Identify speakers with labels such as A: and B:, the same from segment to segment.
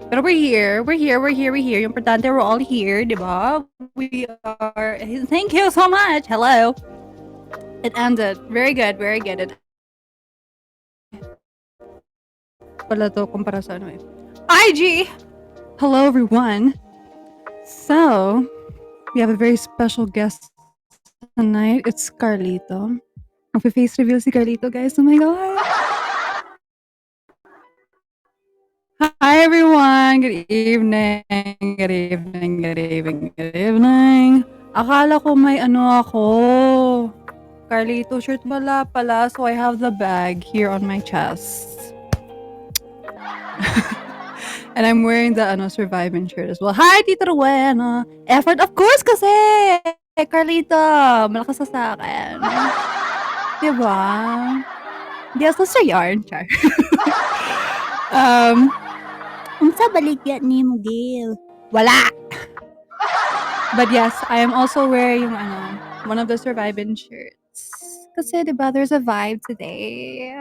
A: But we're here. We're here. We're here. We're here. Yung importante, we're all here, di ba? We are. Thank you so much. Hello. It ended. Very good. Very good. It pala to kumpara sa ano eh. IG! Hello, everyone. So, we have a very special guest tonight. It's Carlito. Mag-face reveal si Carlito, guys. Oh my God. Hi, everyone. Good evening. Good evening. Good evening. Good evening. Akala ko may ano ako. Carlito shirt pala. So I have the bag here on my chest. And I'm wearing the surviving shirt as well. Hi, Tito Rowena. Effort, of course, kasi. Carlito, malakas na sa akin. Diba? Yes, let's start yarn. Char. Unsa baligya ni mo, Gail? Wala! But yes, I am also wearing one of the surviving shirts. Kasi, diba, there's a vibe today.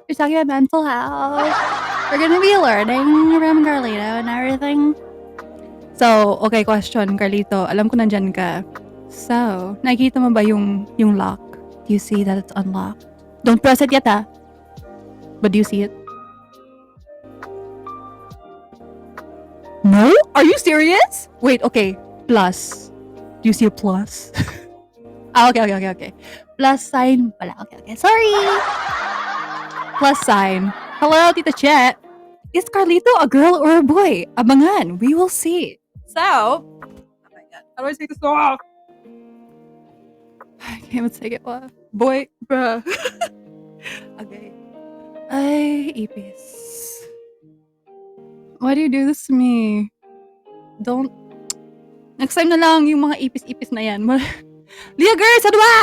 A: We're talking about mental health. We're gonna be learning from Carlito and everything. So, okay, question, Carlito. Alam ko nandyan ka. So, nakikita mo ba yung lock? Do you see that it's unlocked? Don't press it yet, ah. But do you see it? No? Are you serious? Wait, okay. Plus. Do you see a plus? Okay. Plus sign pala. Okay. Sorry. Plus sign. Hello, Tita Chet. Is Carlito a girl or a boy? Abangan. We will see. So, oh my God. How do I take this off? I can't even take it off. Boy, bruh. Okay. Ay, ipis. Why do you do this to me? Don't. Next time na lang yung mga ipis-ipis na yan. Lia girl, sa dua!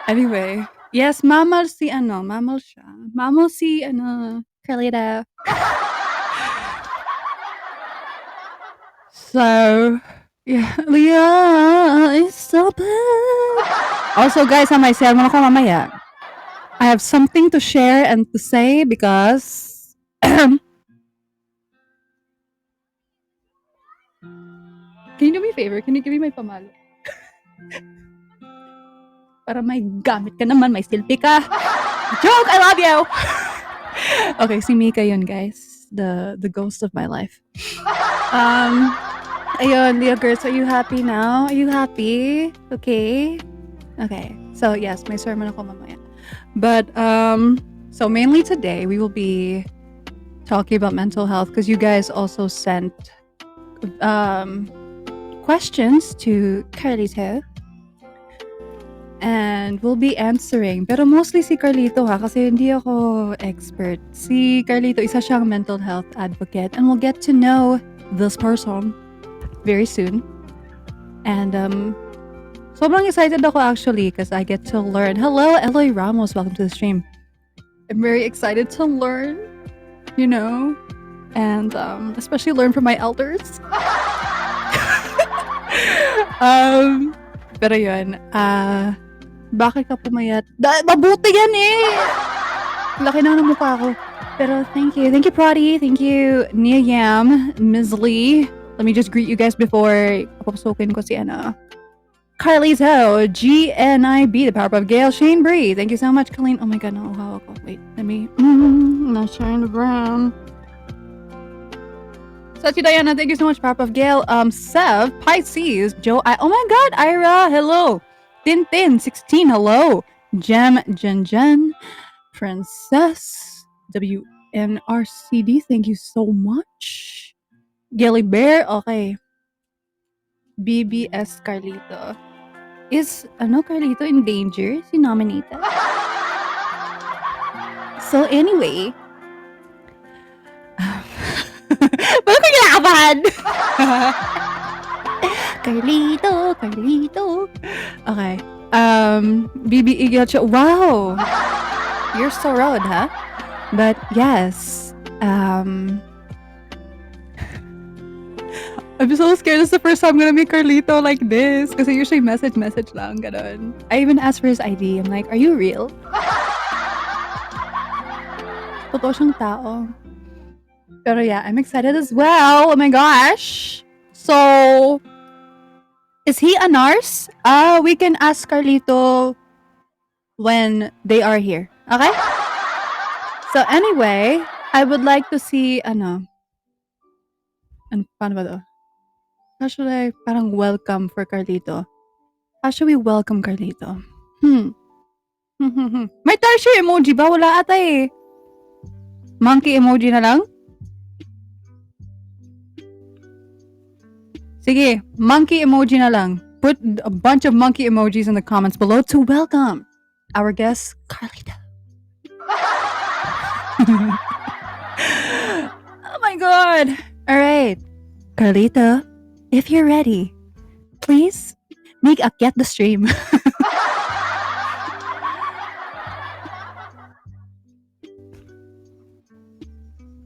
A: Anyway. Yes, mamal siya. Mamal si, Carlita. So, yeah. Leah, it's so bad. Also, guys, may sermon ako mamaya. I have something to share and to say because can you do me a favor? Can you give me my pamalo? Para may gamit ka naman, may silpi ka. Joke! I love you! Okay, si Mika yun, guys. The ghost of my life. Ayun, Leo girls, are you happy now? Are you happy? Okay? Okay. So, yes, may sermon ako mamaya. But, so mainly today, we will be talking about mental health because you guys also sent questions to Carlito. And we'll be answering. Pero mostly si Carlito ha, kasi hindi ako expert. Si Carlito, isa siyang mental health advocate. And we'll get to know this person very soon. And sobrang excited ako actually because I get to learn. Hello, Eloy Ramos. Welcome to the stream. I'm very excited to learn, and especially learn from my elders. Pero yun, bakit ka pumayat? Mabuti yan eh! Laki na ng mukha ko. Pero thank you. Thank you, Prodi. Thank you, Nia Yam, Ms. Lee. Let me just greet you guys before papasokin ko si Carlito, GNIB, the power of Gail, Shane Bree. Thank you so much, Colleen. Oh my God, no. Wait, let me. Not sharing the ground. Sachi Diana, thank you so much, Power of Gail. Sev, Pisces, Joe. Oh my God, Ira, hello. Tintin, 16, hello. Jem, Jen, Princess, WNRCD, thank you so much. Gilly Bear, okay. BBS Carlito. Is Carlito in danger? Si nominated. So anyway, bakit ko kinakabahan? Carlito. Okay. BB Igilcho. Wow. You're so road, huh? But yes. I'm so scared. This is the first time I'm gonna meet Carlito like this. Kasi usually message lang, ganun. I even asked for his ID. I'm like, are you real? Totoo siyang tao. Pero yeah, I'm excited as well. Oh my gosh. So, is he a nurse? We can ask Carlito when they are here. Okay? So anyway, I would like to see, paano ba to? How should I, parang welcome for Carlito? How should we welcome Carlito? May tertiary emoji ba? Wala ata eh. Monkey emoji na lang? Sige, monkey emoji na lang. Put a bunch of monkey emojis in the comments below to welcome our guest, Carlito. Oh my god. All right. Carlito, if you're ready, please make a get the stream.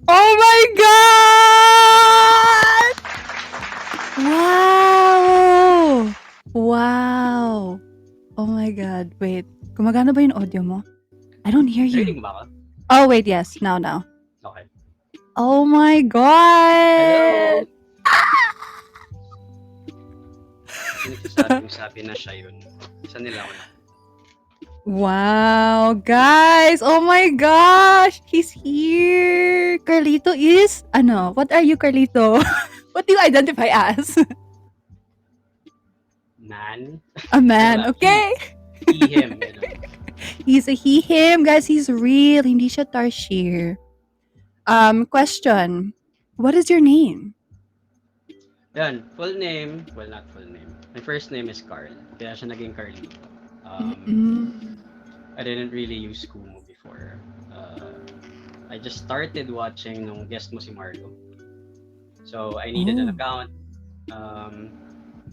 A: Oh my god! Wow! Wow! Oh my god. Wait. Gumagana ba yung audio mo? I don't hear you.
B: Reading ba ka?
A: Oh, wait. Yes. Now.
B: Okay.
A: Oh my god!
B: Sabi na siya yun. Isa nila ako na.
A: Wow, guys! Oh my gosh! He's here! Carlito is, what are you, Carlito? What do you identify as?
B: Man.
A: A man, okay?
B: He, him.
A: He's a he, him. Guys, he's real. Hindi siya tarsier. Question. What is your name?
B: Yan, full name. Well, not full name. My first name is Carl. Kaya siya naging Carlito. I didn't really use Kumu before. I just started watching nung guest mo si Marlo. So, I needed an account.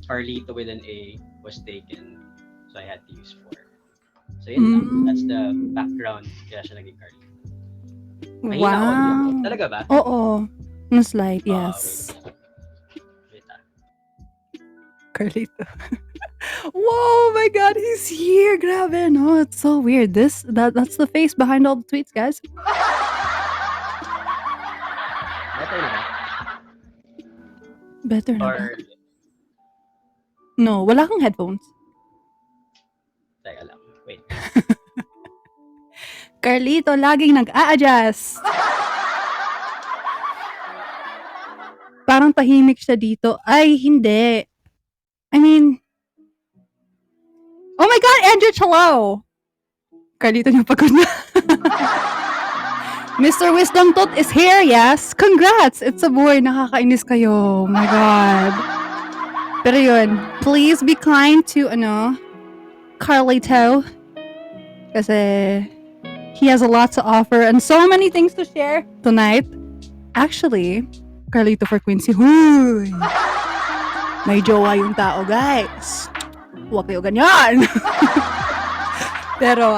B: Carlito with an A was taken. So, I had to use 4. So, yun lang. That's the background. Kaya siya naging Carlito. Mahina audio. Talaga ba?
A: Oo. Slight, yes.
B: Wait.
A: Carlito. Whoa, my god, he's here. Grabe, no? It's so weird. That's the face behind all the tweets, guys.
B: Better na ba?
A: Better na ba?
B: Or,
A: No, wala kang headphones.
B: teka lang. Wait.
A: Carlito laging nag-a-adjust. Parang tahimik siya dito. Ay, hindi. I mean, oh my god, Andrew, hello! Carlito niya pagod na. Mr. Wisdom Tot is here, yes? Congrats! It's a boy. Nakakainis kayo. Oh my god. Pero yun, please be kind to, Carlito. Kasi he has a lot to offer and so many things to share tonight. Actually, Carlito for Quincy. Huy! May jowa yung tao, guys. Huwag kayo ganyan. Pero,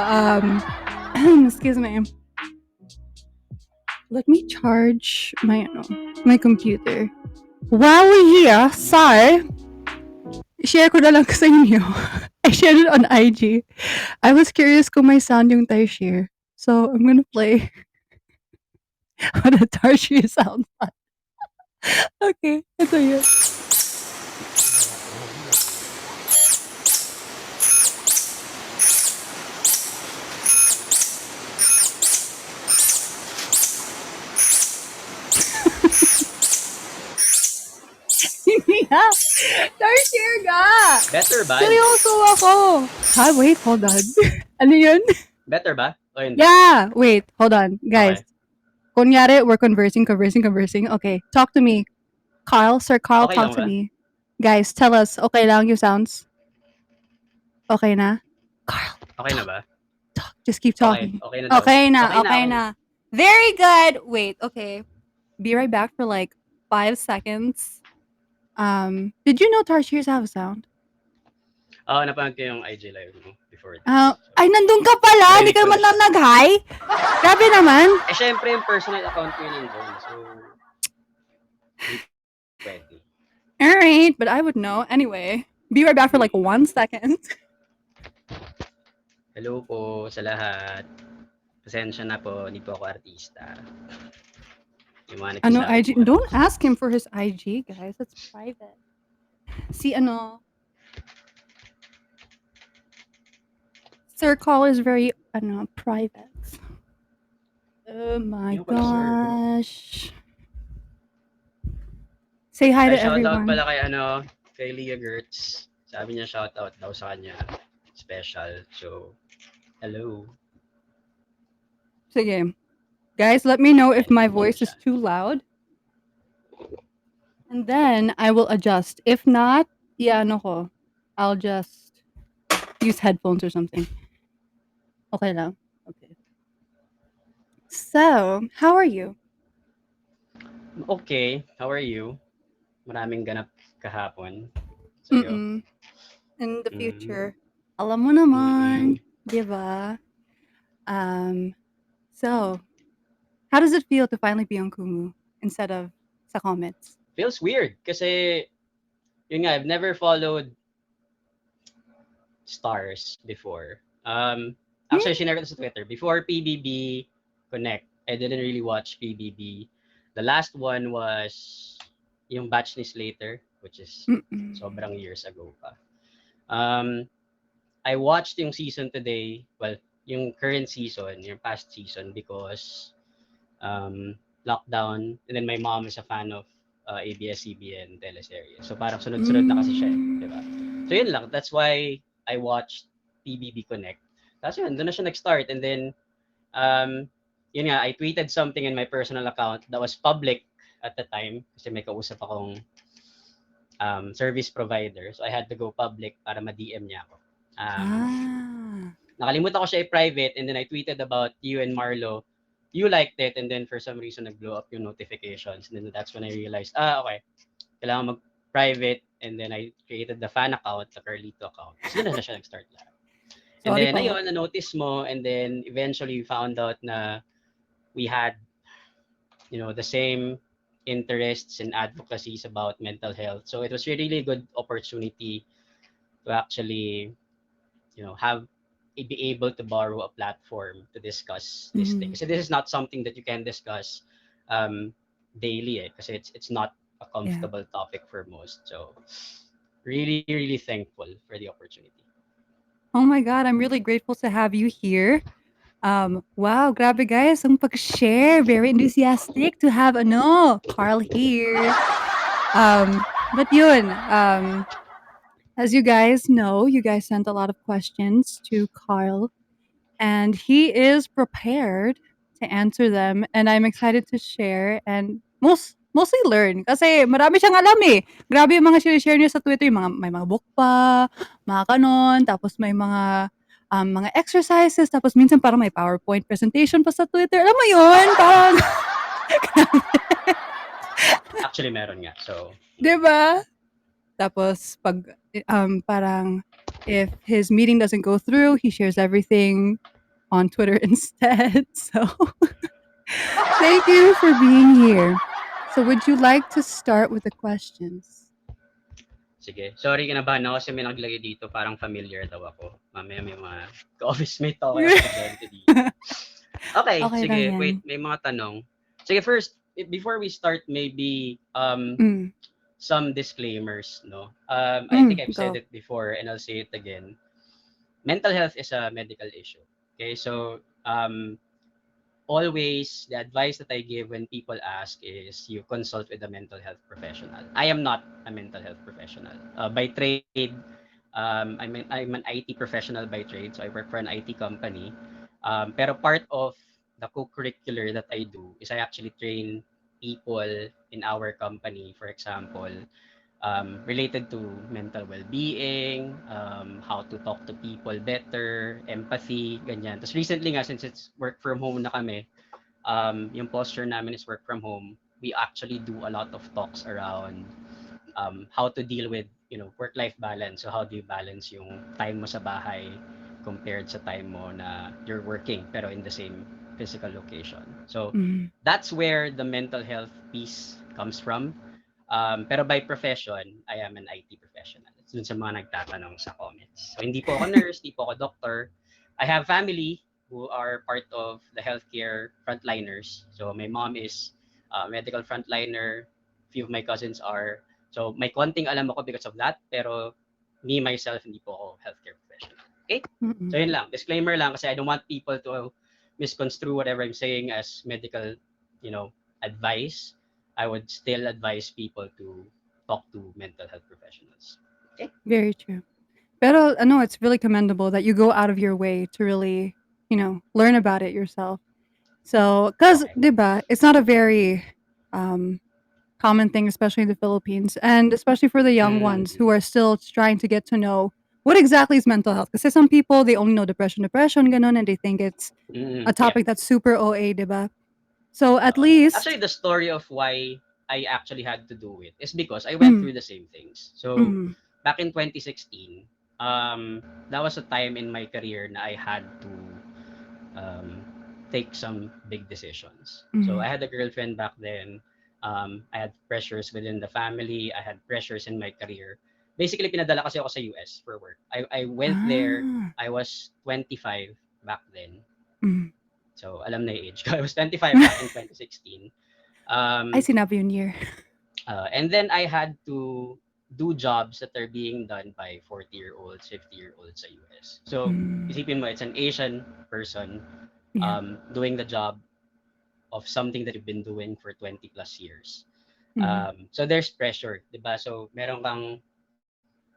A: excuse me. Let me charge my computer. While we're here, sorry, share ko na lang sa inyo. I shared it on IG. I was curious kung may sound yung Tarsier. So, I'm gonna play what a Tarsier sounds like. Okay, ito yun. Yeah. Tarsier ga!
B: Better ba?
A: Seryoso ako! Ha? Wait, hold on. Ano yun?
B: Better ba? O hindi?
A: Yeah! Wait, hold on. Guys.
B: Okay.
A: Kunyari, we're conversing. Okay, talk to me. Sir Carl,
B: Okay
A: talk to
B: lang ba?
A: me. Guys, tell us, okay lang yung sounds? Okay na? Carl,
B: Okay na ba?
A: talk. Just keep talking.
B: Okay na daw.
A: Okay na. Very good. Wait, okay. Be right back for like 5 seconds. Did you know Tarsiers have a sound?
B: Oo, napanood ko yung IG live mo before this.
A: Ay, nandun ka pala. Hindi ka naman lang nag-hi. Grabe naman.
B: Eh, syempre, yung personal account ko yun nandun. So, pwede.
A: Alright, but I would know. Anyway, be right back for like 1 second.
B: Hello po sa lahat. Pasensya na po, hindi po ako artista. Yung mga
A: Ano
B: nagsasabi
A: IG?
B: kung ano
A: Don't
B: gusto
A: ask
B: niya.
A: him for his IG, guys. That's private. See, ano, Sir Call is very, ano, private. Oh my
B: Yun pala, sir.
A: gosh. Say hi
B: Ay,
A: to
B: shoutout
A: everyone.
B: pala kay Leah Gertz. Sabi niya shoutout daw sa kanya. Special. So, hello.
A: Sige. Guys, let me know if
B: Ayan,
A: my
B: follow
A: voice is
B: siya.
A: too loud. And then I will adjust. If not, yeah, ano ko. I'll just use headphones or something. Okay lang. Okay. So, how are you?
B: Okay, how are you? Maraming ganap kahapon sa'yo.
A: Mm-mm. In the
B: Mm,
A: future. Alam mo naman.
B: mm.
A: Di ba? Um, so, how does it feel to finally be on Kumu instead of sa comments?
B: Feels weird kasi, yun nga, I've never followed stars before. Actually,
A: Hmm?
B: shinare ko sa Twitter. Before PBB Connect, I didn't really watch PBB. The last one was yung batch ni Slater, which is
A: Mm-mm.
B: sobrang years ago pa. Um, I watched yung season today, well, yung current season, yung past season, because lockdown, and then my mom is a fan of ABS-CBN teleserye. So parang sunod-sunod na kasi siya, di ba? So yun lang, that's why I watched PBB Connect. Tapos yun, doon na siya nag-start. And then, yun nga, I tweeted something in my personal account that was public at the time kasi may kausap akong service provider. So I had to go public para ma-DM niya ako.
A: Ah.
B: Nakalimutan ko siya i-private, and then I tweeted about you and Marlo. You liked it, and then for some reason nag-blow up yung notifications. And then that's when I realized, okay, kailangan mag-private, and then I created the fan account, the K4rlito account. So doon na siya nag-start lahat. And
A: Sorry
B: then
A: po.
B: ayun, na-notice mo, and then eventually we found out na we had, the same interests and advocacies about mental health. So it was a really good opportunity to actually, have be able to borrow a platform to discuss this thing.
A: Mhm.
B: So this is not something that you can discuss um, daily, kasi it's not a
A: Yeah.
B: comfortable topic for most. So really, really thankful for the opportunity.
A: Oh my God, I'm really grateful to have you here. Wow, grabe guys, ang pag-share. Very enthusiastic to have Carl here. But yun, as you guys know, you guys sent a lot of questions to Carl, and he is prepared to answer them, and I'm excited to share and mostly learn kasi marami siyang alam eh. Grabe yung mga share niya sa Twitter, yung may mga book pa, mga kanon, tapos may mga exercises, tapos minsan parang may PowerPoint presentation pa sa Twitter. Alam mo yun? Parang,
B: Actually, meron nga. So,
A: di ba? Tapos pag parang if his meeting doesn't go through, he shares everything on Twitter instead. So thank you for being here. So would you like to start with the questions?
B: sige. Sorry, kinabahan ako kasi may naglagay dito, parang familiar daw ako. Mamaya may mga ka-office mate ako kaya estudyante dito. Okay,
A: Okay lang
B: sige.
A: yan.
B: Wait, may mga tanong. Sige, first, before we start, maybe
A: Mm,
B: some disclaimers, no? I think I've said
A: go.
B: it before and I'll say it again. Mental health is a medical issue. Okay, so always the advice that I give when people ask is you consult with a mental health professional. I am not a mental health professional. By trade, I'm an IT professional by trade, so I work for an IT company. Pero part of the co-curricular that I do is I actually train people in our company, for example, related to mental well-being, how to talk to people better, empathy, ganyan. Tapos recently nga, since it's work from home na kami, yung posture namin is work from home, we actually do a lot of talks around how to deal with, work-life balance. So how do you balance yung time mo sa bahay compared sa time mo na you're working pero in the same physical location. So
A: Mm,
B: that's where the mental health piece comes from. Pero by profession, I am an IT professional. Dun sa mga nagtatanong sa comments. So hindi po ako nurse, hindi po ako doctor. I have family who are part of the healthcare frontliners. So my mom is medical frontliner. Few of my cousins are. So may konting alam ako because of that, pero me myself hindi po ako healthcare professional. Okay? So
A: Mm.
B: yun lang, disclaimer lang kasi I don't want people to misconstrue whatever I'm saying as medical, you know, advice. I would still advise people to talk to mental health professionals. Okay?
A: Very true. Pero ano, it's really commendable that you go out of your way to really, learn about it yourself. So, because,
B: Correct.
A: 'di ba, it's not a very um, common thing, especially in the Philippines, and especially for the young ones
B: Mm,
A: who are still trying to get to know what exactly is mental health. Because some people, they only know depression, ganon, and they think it's a
B: yeah.
A: topic that's super OA, 'di ba? So at
B: Actually,
A: least,
B: the story of why I actually had to do it is because I went
A: mm,
B: through the same things. So,
A: mm,
B: back in 2016, that was a time in my career na I had to um, take some big decisions. So,
A: mm.
B: I had a girlfriend back then. I had pressures within the family. I had pressures in my career. Basically, pinadala kasi ako sa US for work. I went there.
A: Ah,
B: I was 25 back then.
A: mm.
B: So, alam na yung age ko. I was 25 back in 2016.
A: Ay,
B: Um,
A: sinabi yung year.
B: and then I had to do jobs that are being done by 40-year-olds, 50-year-olds sa US. So,
A: Mm,
B: isipin mo, it's an Asian person
A: yeah.
B: doing the job of something that you've been doing for 20 plus years.
A: Mm.
B: So, there's pressure, di ba? So, meron kang,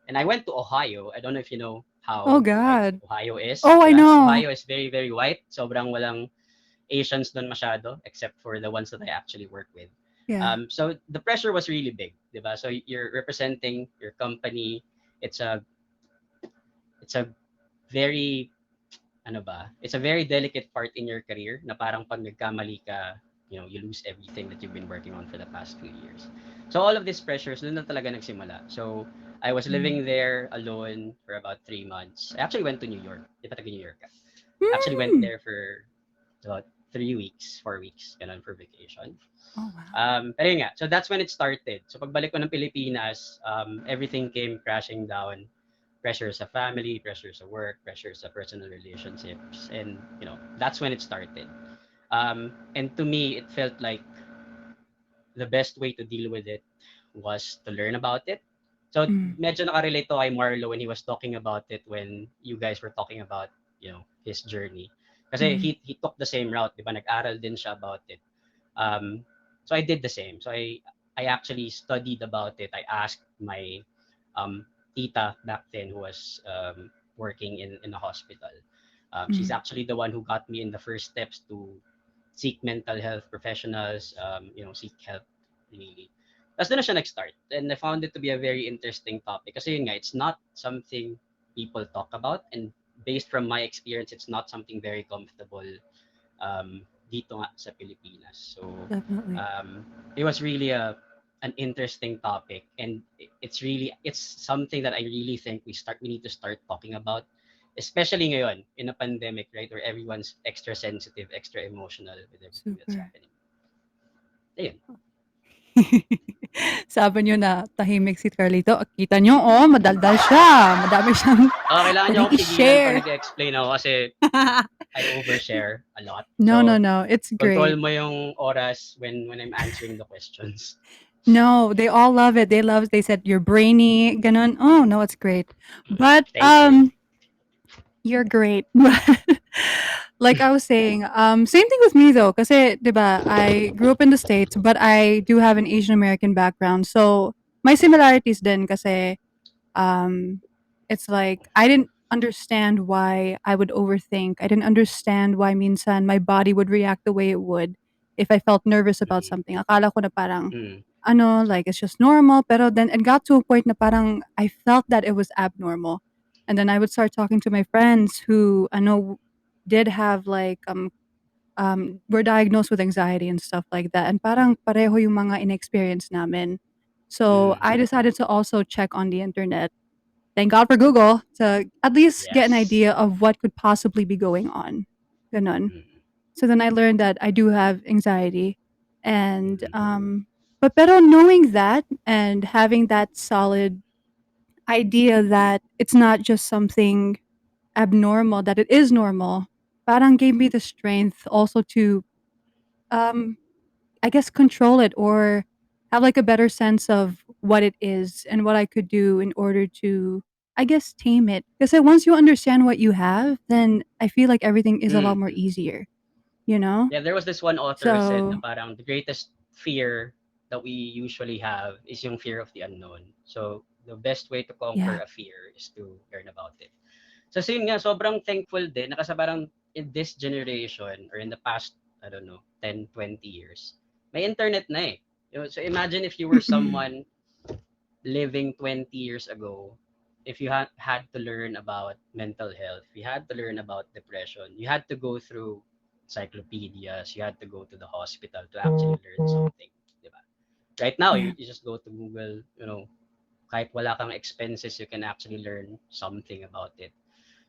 B: and I went to Ohio. I don't know if you know how
A: Oh,
B: white
A: God.
B: Ohio is.
A: Oh, I
B: Yes, Ohio
A: know.
B: is very, very white. Sobrang walang Asians doon masyado, except for the ones that I actually work with.
A: Yeah.
B: So the pressure was really big, diba? So you're representing your company. It's a it's a very ano ba? It's a very delicate part in your career na parang pag nagkamali ka, you lose everything that you've been working on for the past 2 years. So all of these pressures, doon na talaga nagsimula. So I was
A: Mm.
B: living there alone for about 3 months. I actually went to New York. Di ba taga New York ka? Actually went
A: Mm.
B: there for about 3 weeks, 4 weeks, ganun, for vacation.
A: Oh, wow.
B: Pero yun nga, so that's when it started. So pagbalik ko ng Pilipinas, everything came crashing down. Pressure sa family, pressure sa work, pressure sa personal relationships. And, that's when it started. And to me, it felt like the best way to deal with it was to learn about it. So
A: Mm.
B: medyo nakarelate to kay Marlo when he was talking about it when you guys were talking about, his journey. Kasi
A: Mm.
B: he took the same route, di ba? Nag-aral din siya about it. Um, so I did the same. So I actually studied about it. I asked my tita back then who was working in a hospital. She's
A: Mm.
B: actually the one who got me in the first steps to seek mental health professionals, seek help really. Tapos doon na siya nag-start. And I found it to be a very interesting topic. Kasi yun nga, it's not something people talk about. And based from my experience, it's not something very comfortable dito nga sa Pilipinas. So
A: Definitely.
B: it was really an interesting topic, and it's something that I really think we need to start talking about, especially ngayon in a pandemic, right, where everyone's extra sensitive, extra emotional with everything that's
A: Super.
B: happening. Ayun.
A: Sabi niyo na tahimik si Carlito. Kita niyo, oh, madaldal siya. Madami siyang
B: Kailangan niyo
A: pwedeng
B: akong pigilan pag
A: i-share.
B: nag-explain ako kasi I overshare a lot.
A: No, no,
B: So
A: no. It's
B: control
A: great.
B: mo yung oras when I'm answering the questions.
A: No, they all love it. They said you're brainy, ganon. Oh, no, it's great. But
B: Thank you.
A: you're great. Like I was saying, same thing with me though, kasi 'di ba, I grew up in the States, but I do have an Asian American background. So, my similarities din kasi um it's like I didn't understand why I would overthink. I didn't understand why minsan my body would react the way it would if I felt nervous about
B: Mm,
A: something. Akala ko na parang
B: mm,
A: like it's just normal, pero then it got to a point na parang I felt that it was abnormal. And then I would start talking to my friends who did have like were diagnosed with anxiety and stuff like that. And parang pareho yung mga inexperience namin. So
B: mm.
A: I decided to also check on the internet. Thank God for Google to at least get an
B: Yes.
A: idea of what could possibly be going on. Ganon.
B: Mm,
A: So then I learned that I do have anxiety. And
B: mm,
A: but pero knowing that and having that solid idea that it's not just something abnormal, that it is normal, parang gave me the strength also to um I guess, control it or have like a better sense of what it is and what I could do in order to, I guess, tame it. Because once you understand what you have, then I feel like everything is a lot more
B: Mm.
A: easier, you know?
B: Yeah, there was this one author who said na
A: So,
B: parang the greatest fear that we usually have is yung fear of the unknown. So, the best way to conquer
A: yeah.
B: a fear is to learn about it. So, yun nga, sobrang thankful din na kasi parang in this generation or in the past, I don't know, 10, 20 years, may internet na eh. So, imagine if you were
A: Mm-mm.
B: someone living 20 years ago, if you had to learn about mental health, you had to learn about depression, you had to go through encyclopedias, you had to go to the hospital to actually learn something, di ba? Right now,
A: Yeah.
B: you just go to Google, kahit wala kang expenses, you can actually learn something about it.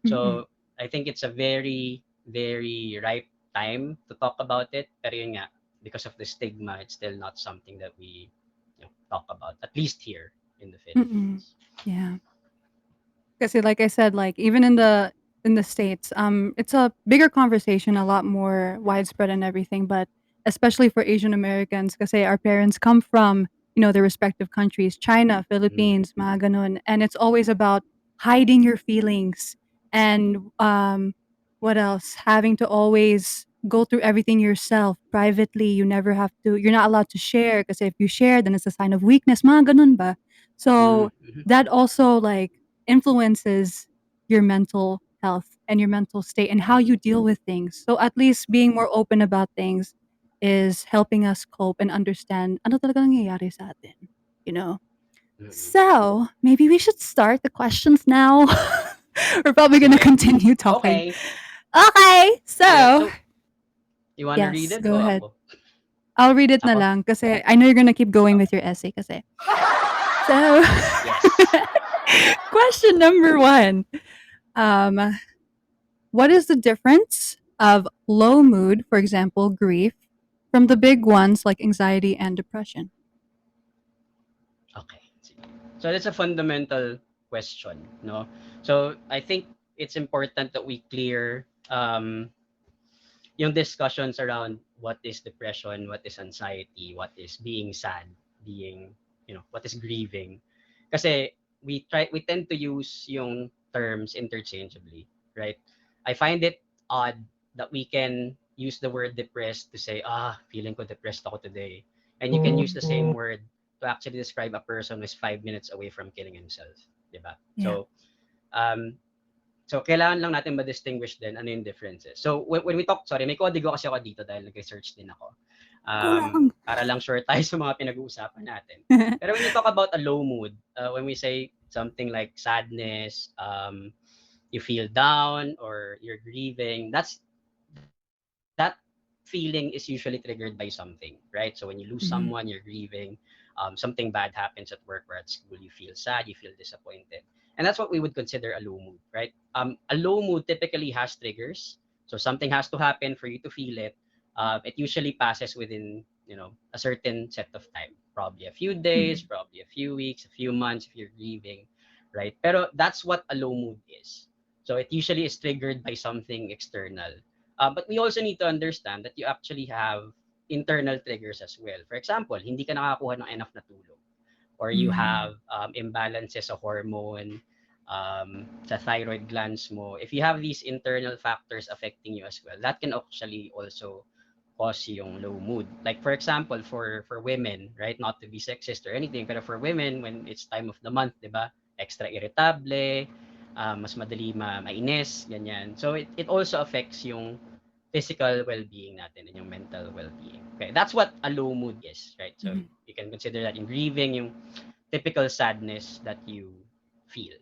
A: Mm-mm.
B: So, I think it's a very, very ripe time to talk about it. Pero yun nga, because of the stigma, it's still not something that we talk about, at least here in the
A: Mm-mm.
B: Philippines.
A: Yeah. Because like I said, like even in the states, it's a bigger conversation, a lot more widespread and everything. But especially for Asian Americans, because our parents come from their respective countries, China,
B: Mm,
A: Philippines, mga ganun, and it's always about hiding your feelings and what else? Having to always go through everything yourself privately. You never have to. You're not allowed to share because if you share, then it's a sign of weakness, mga ganun ba?
B: mm,
A: So
B: mhm,
A: that also like influences your mental health and your mental state and how you deal with things. So at least being more open about things is helping us cope and understand ano talaga nangyayari sa atin, you know?
B: mm.
A: So maybe we should start the questions now. We're probably going to
B: Sige.
A: continue talking.
B: Okay.
A: Okay,
B: Sige.
A: so
B: So, you wanna read
A: yes,
B: it
A: go
B: o
A: ahead.
B: ako?
A: I'll read it na
B: Ako?
A: lang kasi I know you're gonna keep going with
B: Okay.
A: your essay kasi. So,
B: Yes.
A: question number 1. Um, what is the difference of low mood, for example, grief, from the big ones like anxiety and depression?
B: Okay. Sige. So, that's a fundamental question, no? So, I think it's important that we clear yung discussions around what is depression, what is anxiety, what is being sad, what is grieving. Kasi we tend to use yung terms interchangeably, right? I find it odd that we can use the word depressed to say, feeling ko depressed ako today. And you can use the same word to actually describe a person who's 5 minutes away from killing himself. Diba?
A: Yeah.
B: Um, So, kailangan lang natin ma-distinguish din ano yung differences. So, when we talk, sorry, may kodigo kasi ako dito dahil nag-research din ako.
A: Go lang.
B: Para lang sure tayo sa mga pinag-uusapan natin. Pero when you talk about a low mood, when we say something like sadness, you feel down or you're grieving, that feeling is usually triggered by something, right? So when you lose
A: Mhm.
B: someone, you're grieving. Something bad happens at work or at school, you feel sad, you feel disappointed. And that's what we would consider a low mood, right? A low mood typically has triggers. So something has to happen for you to feel it. It usually passes within, a certain set of time, probably a few days,
A: Mhm.
B: probably a few weeks, a few months if you're grieving, right? Pero that's what a low mood is. So it usually is triggered by something external. But we also need to understand that you actually have internal triggers as well. For example, hindi ka nakakakuha ng enough na tulog or you
A: Mm.
B: have imbalances sa hormone, sa thyroid glands mo. If you have these internal factors affecting you as well, that can actually also cause yung low mood. Like for example, for women, right? Not to be sexist or anything, pero for women, when it's time of the month, di ba? Extra irritable, mas madali mainis, ganyan. So it also affects yung physical well-being natin and yung mental well-being. Okay, that's what a low mood is, right? So
A: Mhm.
B: you can consider that in grieving, yung typical sadness that you feel.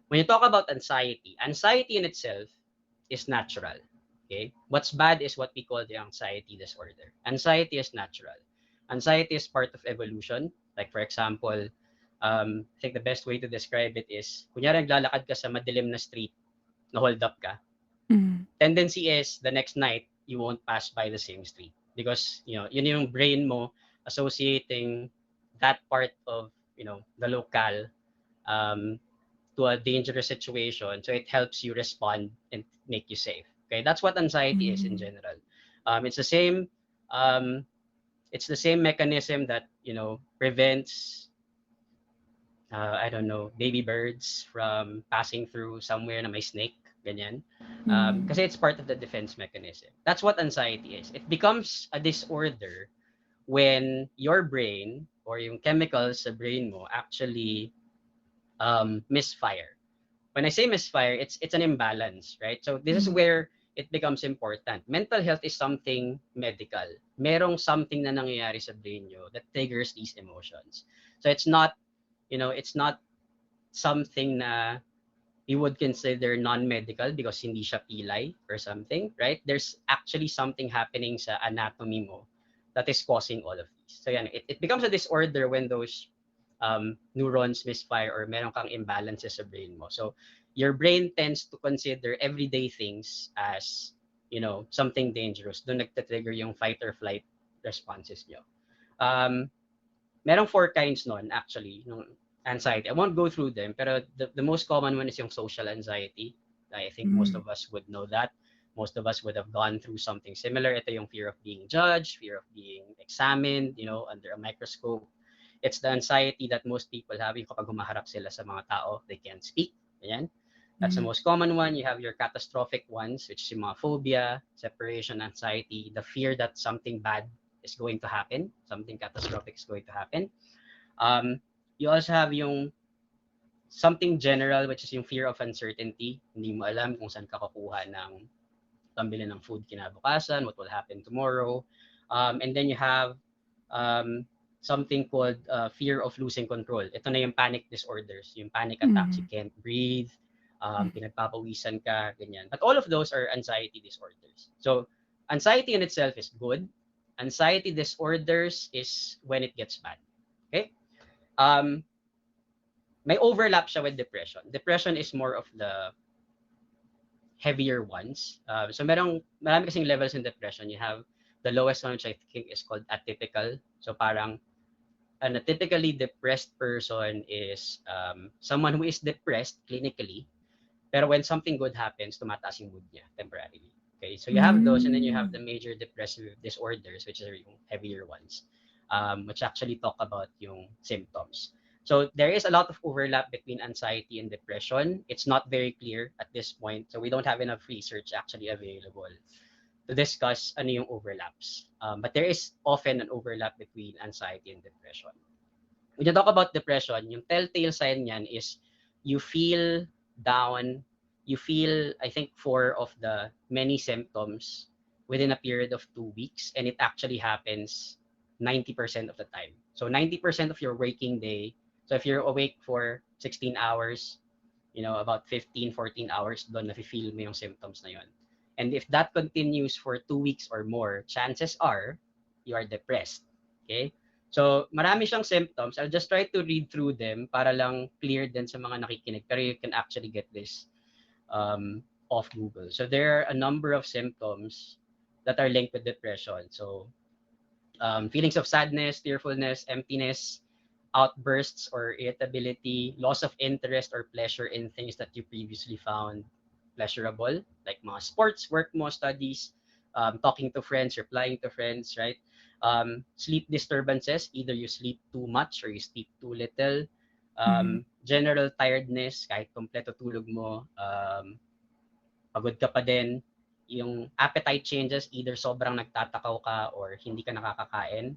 B: When you talk about anxiety, anxiety in itself is natural. Okay? What's bad is what we call the anxiety disorder. Anxiety is natural. Anxiety is part of evolution. Like for example, I think the best way to describe it is, kunyari naglalakad ka sa madilim na street, na hold up ka,
A: Mhm.
B: tendency is the next night you won't pass by the same street because yun yung brain mo associating that part of the locale um, to a dangerous situation, so it helps you respond and make you safe. Okay, that's what anxiety is in
A: Mhm.
B: general. It's the same um, It's the same mechanism that, prevents, I don't know, baby birds from passing through somewhere na may snake, ganyan.
A: Mm.
B: Kasi it's part of the defense mechanism. That's what anxiety is. It becomes a disorder when your brain or yung chemicals sa brain mo actually misfire. When I say misfire, it's an imbalance, right? So this is
A: Mm.
B: where it becomes important. Mental health is something medical. Merong something na nangyayari sa brain nyo that triggers these emotions. So it's not something na you would consider non-medical because hindi siya pilay or something, right? There's actually something happening sa anatomy mo that is causing all of these. So yan, it becomes a disorder when those neurons misfire or meron kang imbalances sa brain mo. So your brain tends to consider everyday things as, something dangerous. Doon nagte-trigger yung fight or flight responses nyo. Um, Merong four kinds nun actually, nung anxiety. I won't go through them, pero the most common one is yung social anxiety. I think most
A: Mm.
B: of us would know that. Most of us would have gone through something similar. Ito yung fear of being judged, fear of being examined, under a microscope. It's the anxiety that most people have yung kapag humaharap sila sa mga tao, they can't speak. Ayan. That's the
A: Mm.
B: most common one. You have your catastrophic ones, which is yung mga phobia, separation anxiety, the fear that something bad is going to happen, something catastrophic is going to happen. Um, you also have yung something general, which is yung fear of uncertainty. Hindi mo alam kung saan ka kukuha ng pambili ng food kinabukasan, what will happen tomorrow. And then you have um, something called fear of losing control. Ito na yung panic disorders, yung panic attacks. You
A: Mm.
B: can't breathe,
A: Mm.
B: pinagpapawisan ka, ganyan. But all of those are anxiety disorders. So anxiety in itself is good. Anxiety disorders is when it gets bad. Okay? Um, may overlap siya with depression. Depression is more of the heavier ones. So marami kasing levels in depression. You have the lowest one, which I think is called atypical. So parang an atypically depressed person is someone who is depressed clinically, pero when something good happens, tumataas yung mood niya temporarily. Okay, so you have those, and then you have the
A: Mm.
B: major depressive disorders, which are yung heavier ones, which actually talk about yung symptoms. So there is a lot of overlap between anxiety and depression. It's not very clear at this point, so we don't have enough research actually available to discuss ano yung overlaps. But there is often an overlap between anxiety and depression. When you talk about depression, yung telltale sign niyan is you feel down, you feel, I think, four of the many symptoms within a period of 2 weeks, and it actually happens 90% of the time. So 90% of your waking day, so if you're awake for 16 hours, about 15, 14 hours, doon nafe-feel mo yung symptoms na yon. And if that continues for 2 weeks or more, chances are you are depressed. Okay? So, marami siyang symptoms. I'll just try to read through them para lang clear din sa mga nakikinig. Pero you can actually get this off Google. So, there are a number of symptoms that are linked with depression. So, feelings of sadness, tearfulness, emptiness, outbursts or irritability, loss of interest or pleasure in things that you previously found pleasurable, like mga sports, work mo, studies, talking to friends, replying to friends, right? Sleep disturbances, either you sleep too much or you sleep too little.
A: Mm.
B: General tiredness, kahit kompleto tulog mo, pagod ka pa din. Yung appetite changes, either sobrang nagtatakaw ka or hindi ka nakakakain.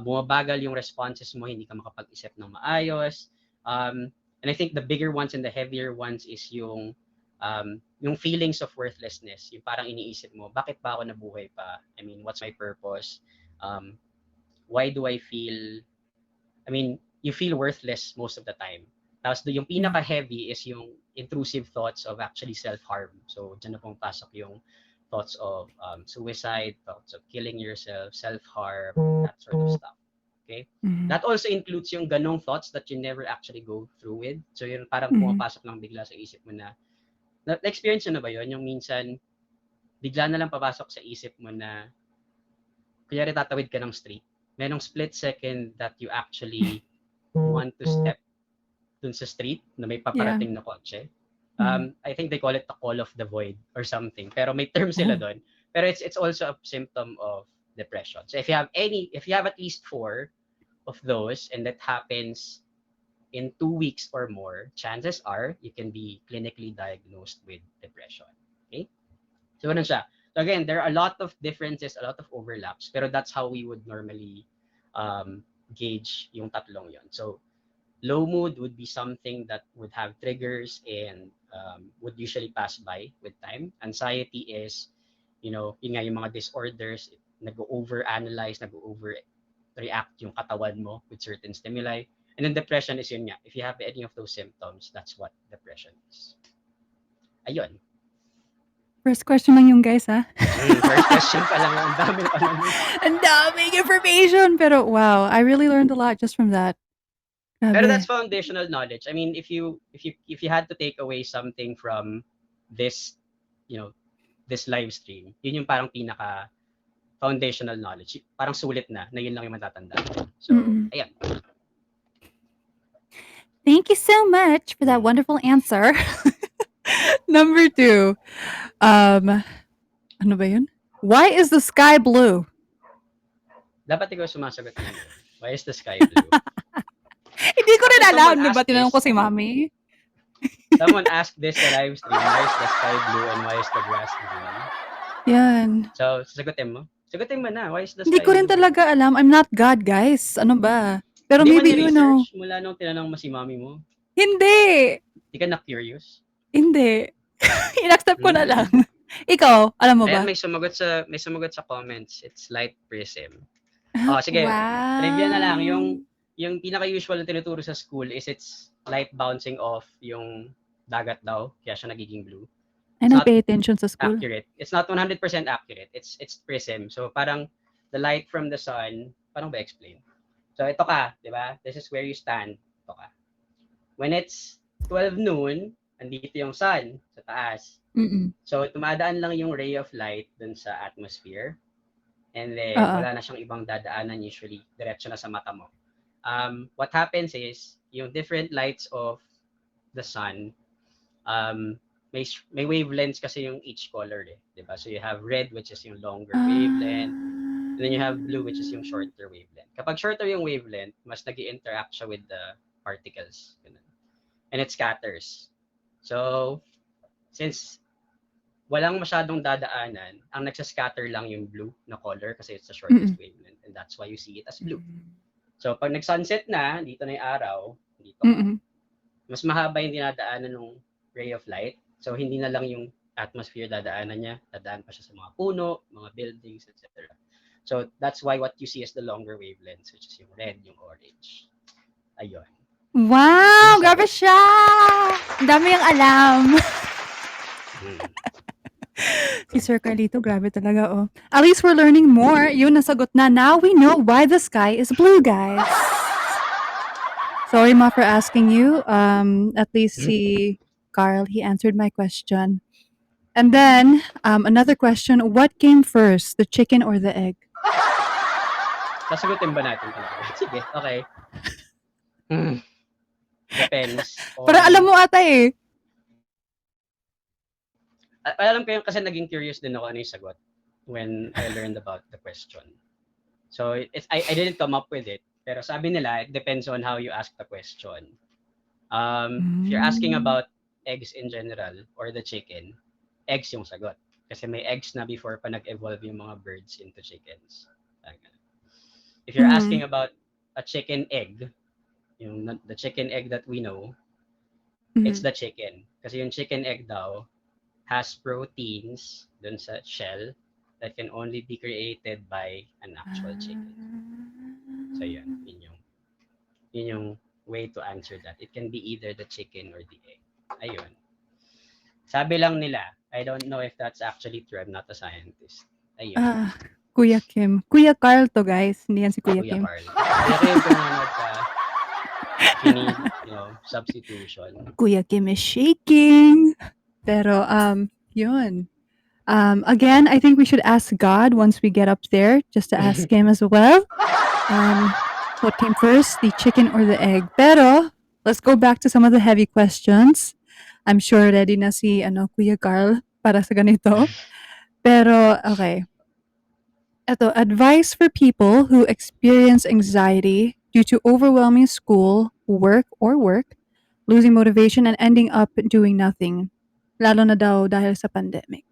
B: Bumabagal yung responses mo, hindi ka makapag-isip ng maayos. And I think the bigger ones and the heavier ones is yung feelings of worthlessness. Yung parang iniisip mo, bakit ba ako nabuhay pa? I mean, what's my purpose? Um, why do I feel, I mean, you feel worthless most of the time. Tapos yung
A: Mm.
B: pinaka-heavy is yung intrusive thoughts of actually self-harm. So, dyan na pumapasok yung thoughts of suicide, thoughts of killing yourself, self-harm, that sort of stuff. Okay?
A: Mm.
B: That also includes yung ganong thoughts that you never actually go through with. So, yun parang
A: Mm.
B: pumapasok lang bigla sa isip mo na-experience na ba yun? Yung minsan, bigla na lang papasok sa isip mo na, kunyari tatawid ka ng street, merong split second that you actually want to step dun sa street na may
A: Yeah.
B: paparating na kotse.
A: Mm.
B: I think they call it the call of the void or something. Pero may term sila
A: Oh.
B: doon. Pero it's also a symptom of depression. So if you have at least 4 of those and that happens in 2 weeks or more, chances are you can be clinically diagnosed with depression. Okay? So ganun siya. So again, there are a lot of differences, a lot of overlaps, pero that's how we would normally gauge yung tatlong yon. So low mood would be something that would have triggers and would usually pass by with time. Anxiety is, yun nga yung mga disorders, nag-over-analyze, nag-overreact yung katawan mo with certain stimuli. And then depression is yun nga. If you have any of those symptoms, that's what depression is. Ayun.
A: First question lang yung guys, ha?
B: First question pa lang. Ang dami pa lang.
A: Ang daming information. Pero wow, I really learned a lot just from that.
B: Pero that's
A: Grabe.
B: foundational knowledge. I mean, if you had to take away something from this, this live stream, yun yung parang pinaka foundational knowledge. Parang sulit na yun lang yung matatandaan. So, ayan.
A: Thank you so much for that wonderful answer. Number 2. Ano ba yun? Why is the sky blue?
B: Dapat ikaw sumasagot niyan. Why is the sky blue?
A: Hindi ko rin alam.
B: Someone
A: Diba
B: asked
A: tinanong ko
B: this.
A: si Mami?
B: Someone asked this sa live stream, why is the sky blue and why is the grass green?
A: Yan.
B: So, sasagutin mo? Sagutin mo na, why is the sky
A: Hindi ko rin
B: blue?
A: talaga alam. I'm not God, guys. Ano ba? Pero
B: Hindi mo
A: maybe you know.
B: ni-research mula nung tinanong mo si Mami mo?
A: Hindi.
B: Hindi ka na-curious?
A: Hindi. In-accept ko na lang. Ikaw, alam mo ba?
B: Ayan, may sumagot sa comments. It's light prism. Sige.
A: Wow.
B: Trivia na lang. Yung pinaka-usual na tinuturo sa school is it's light bouncing off yung dagat daw. Kaya siya nagiging blue.
A: I don't pay attention sa school.
B: Accurate. It's not 100% accurate. It's prism. So parang the light from the sun, parang ba explain? So ito ka, di ba? This is where you stand. Ito ka. When it's 12 noon, andito yung sun sa taas. So tumadaan lang yung ray of light dun sa atmosphere. And then wala na siyang ibang dadaanan usually. Diretso na sa mata mo. What happens is, yung different lights of the sun, may wavelengths kasi yung each color, diba? So you have red, which is yung longer wavelength, and then you have blue, which is yung shorter wavelength. Kapag shorter yung wavelength, mas nag-i-interact siya with the particles. And it scatters. So, since walang masyadong dadaanan, ang nagsascatter lang yung blue na color kasi it's the shortest wavelength, and that's why you see it as blue. So, pag nag-sunset na, dito na yung araw, dito, mas mahaba yung dinadaanan ng ray of light. So, hindi na lang yung atmosphere dadaanan niya, dadaan pa siya sa mga puno, mga buildings, etc. So, that's why what you see is the longer wavelengths, which is yung red, yung orange. Ayun.
A: Wow! Grabe siya! Ang dami yung alam. Si Sir Carlito, grabe talaga, oh. At least we're learning more. Yun, nasagot na. Now we know why the sky is blue, guys. Sorry, Ma, for asking you. At least si Carl, he answered my question. And then, another question, what came first, the chicken or the egg?
B: Sasagutin ba natin talaga? Sige, okay. Depends.
A: Para alam mo ata eh.
B: Alam ko yun kasi naging curious din ako ano yung sagot when I learned about the question. So, I didn't come up with it. Pero sabi nila, it depends on how you ask the question. If you're asking about eggs in general or the chicken, eggs yung sagot. Kasi may eggs na before pa nag-evolve yung mga birds into chickens. If you're asking about a chicken egg, the chicken egg that we know, it's the chicken. Kasi yung chicken egg daw has proteins dun sa shell that can only be created by an actual chicken. So yun yung way to answer that. It can be either the chicken or the egg. Ayun. Sabi lang nila, I don't know if that's actually true. I'm not a scientist. Ayun.
A: Kuya Kim. Kuya Carl to, guys. Hindi yan si Kuya Kim.
B: Carl. Kuya Kim, kung ka, you need, substitution.
A: Kuya Kim is shaking. Pero, yun. Again, I think we should ask God once we get up there, just to ask him as well. What came first, the chicken or the egg? Pero, let's go back to some of the heavy questions. I'm sure ready na si Kuya Carl para sa ganito. Pero, okay. Eto, advice for people who experience anxiety due to overwhelming school, work, losing motivation, and ending up doing nothing. Lalo na daw dahil sa pandemic.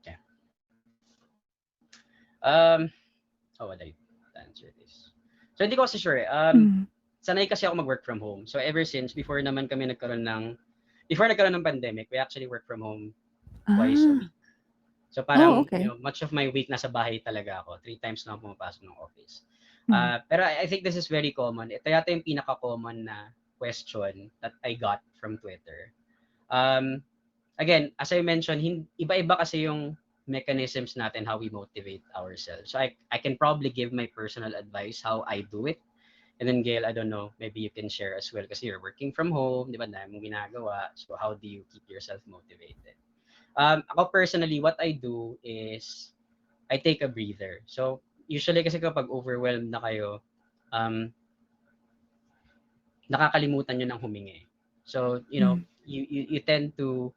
B: Yeah. Um, how would I answer this? So hindi ko kasi sure.
A: Mm.
B: Sanay kasi ako mag-work from home. So ever since before nagkaroon ng pandemic, we actually work from home twice a
A: Ah.
B: week. So
A: Oh,
B: parang,
A: okay.
B: much of my week nasa bahay talaga ako. 3 times lang ako pumapasok ng office.
A: Mm.
B: Pero I think this is very common. Ito yata yung pinaka-common na question that I got from Twitter. Um, Again, as I mentioned, iba-iba kasi yung mechanisms natin how we motivate ourselves. So I can probably give my personal advice how I do it. And then Gail, I don't know, maybe you can share as well kasi you're working from home, di ba? Dami mong ginagawa. So how do you keep yourself motivated? Ako personally, what I do is I take a breather. So usually kasi kapag overwhelmed na kayo, um, nakakalimutan nyo ng humingi. So,
A: Mm.
B: you tend to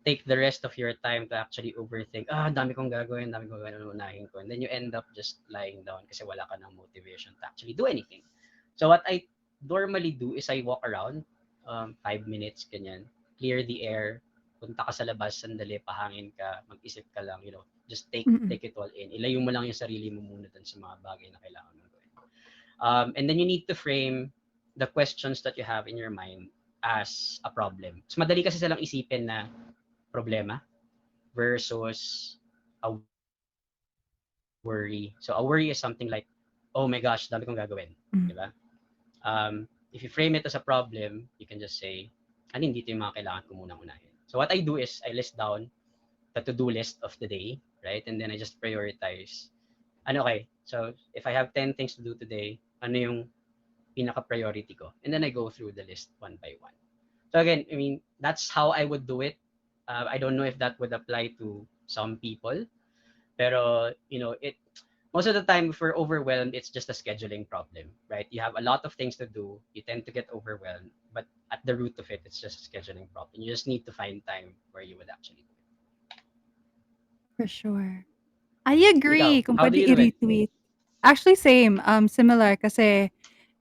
B: take the rest of your time to actually overthink, dami kong gagawin, dami kong gagawin, unahin ko. And then you end up just lying down kasi wala ka ng motivation to actually do anything. So what I normally do is I walk around, 5 minutes, ganyan, clear the air, punta ka sa labas, sandali, pahangin ka, mag-isip ka lang, just
A: Mm.
B: take it all in. Ilayo mo lang yung sarili mo muna dun sa mga bagay na kailangan mo gawin. And then you need to frame the questions that you have in your mind as a problem. Mas madali kasi silang isipin na problema versus a worry. So a worry is something like, oh my gosh, dami kong gagawin,
A: Mm.
B: di ba? If you frame it as a problem, you can just say, ano dito yung mga kailangan ko munang unahin. So what I do is I list down the to-do list of the day, right? And then I just prioritize. Okay, so if I have 10 things to do today, ano yung pinaka-priority ko? And then I go through the list one by one. So again, I mean, that's how I would do it. I don't know if that would apply to some people, pero most of the time if we're overwhelmed, it's just a scheduling problem, right? You have a lot of things to do, you tend to get overwhelmed, but at the root of it, it's just a scheduling problem. You just need to find time where you would actually do
A: For sure. I
B: it. Ikaw,
A: agree. Kung
B: how do
A: pwede
B: you do it?
A: i-retweet. Actually, same. Similar kasi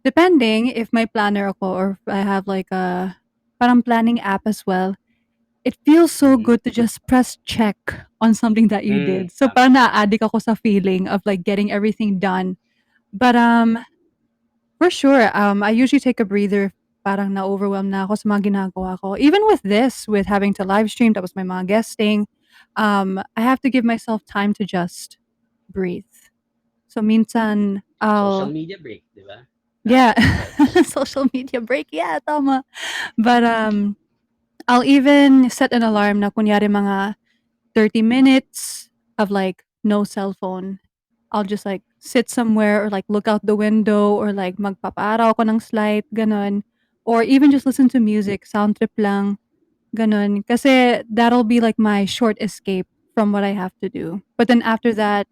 A: depending if may planner ako or if I have like a parang planning app as well, it feels so
B: Mm-hmm.
A: good to just press check on something that you did. So
B: Tama.
A: parang na-addict ako sa feeling of like getting everything done. But for sure, I usually take a breather if parang na-overwhelmed na ako sa mga ginagawa ko. Even with this, with having to live stream, tapos may mga guesting, I have to give myself time to just breathe. So minsan,
B: Social
A: I'll
B: media break, di ba? That
A: yeah,
B: also helps.
A: social media break, yeah, tama. But, I'll even set an alarm na kunyari mga 30 minutes of, like, no cell phone. I'll just, like, sit somewhere or, like, look out the window or, like, magpapaaraw ako ng slight, gano'n. Or even just listen to music, sound trip lang, gano'n. Kasi that'll be, like, my short escape from what I have to do. But then after that,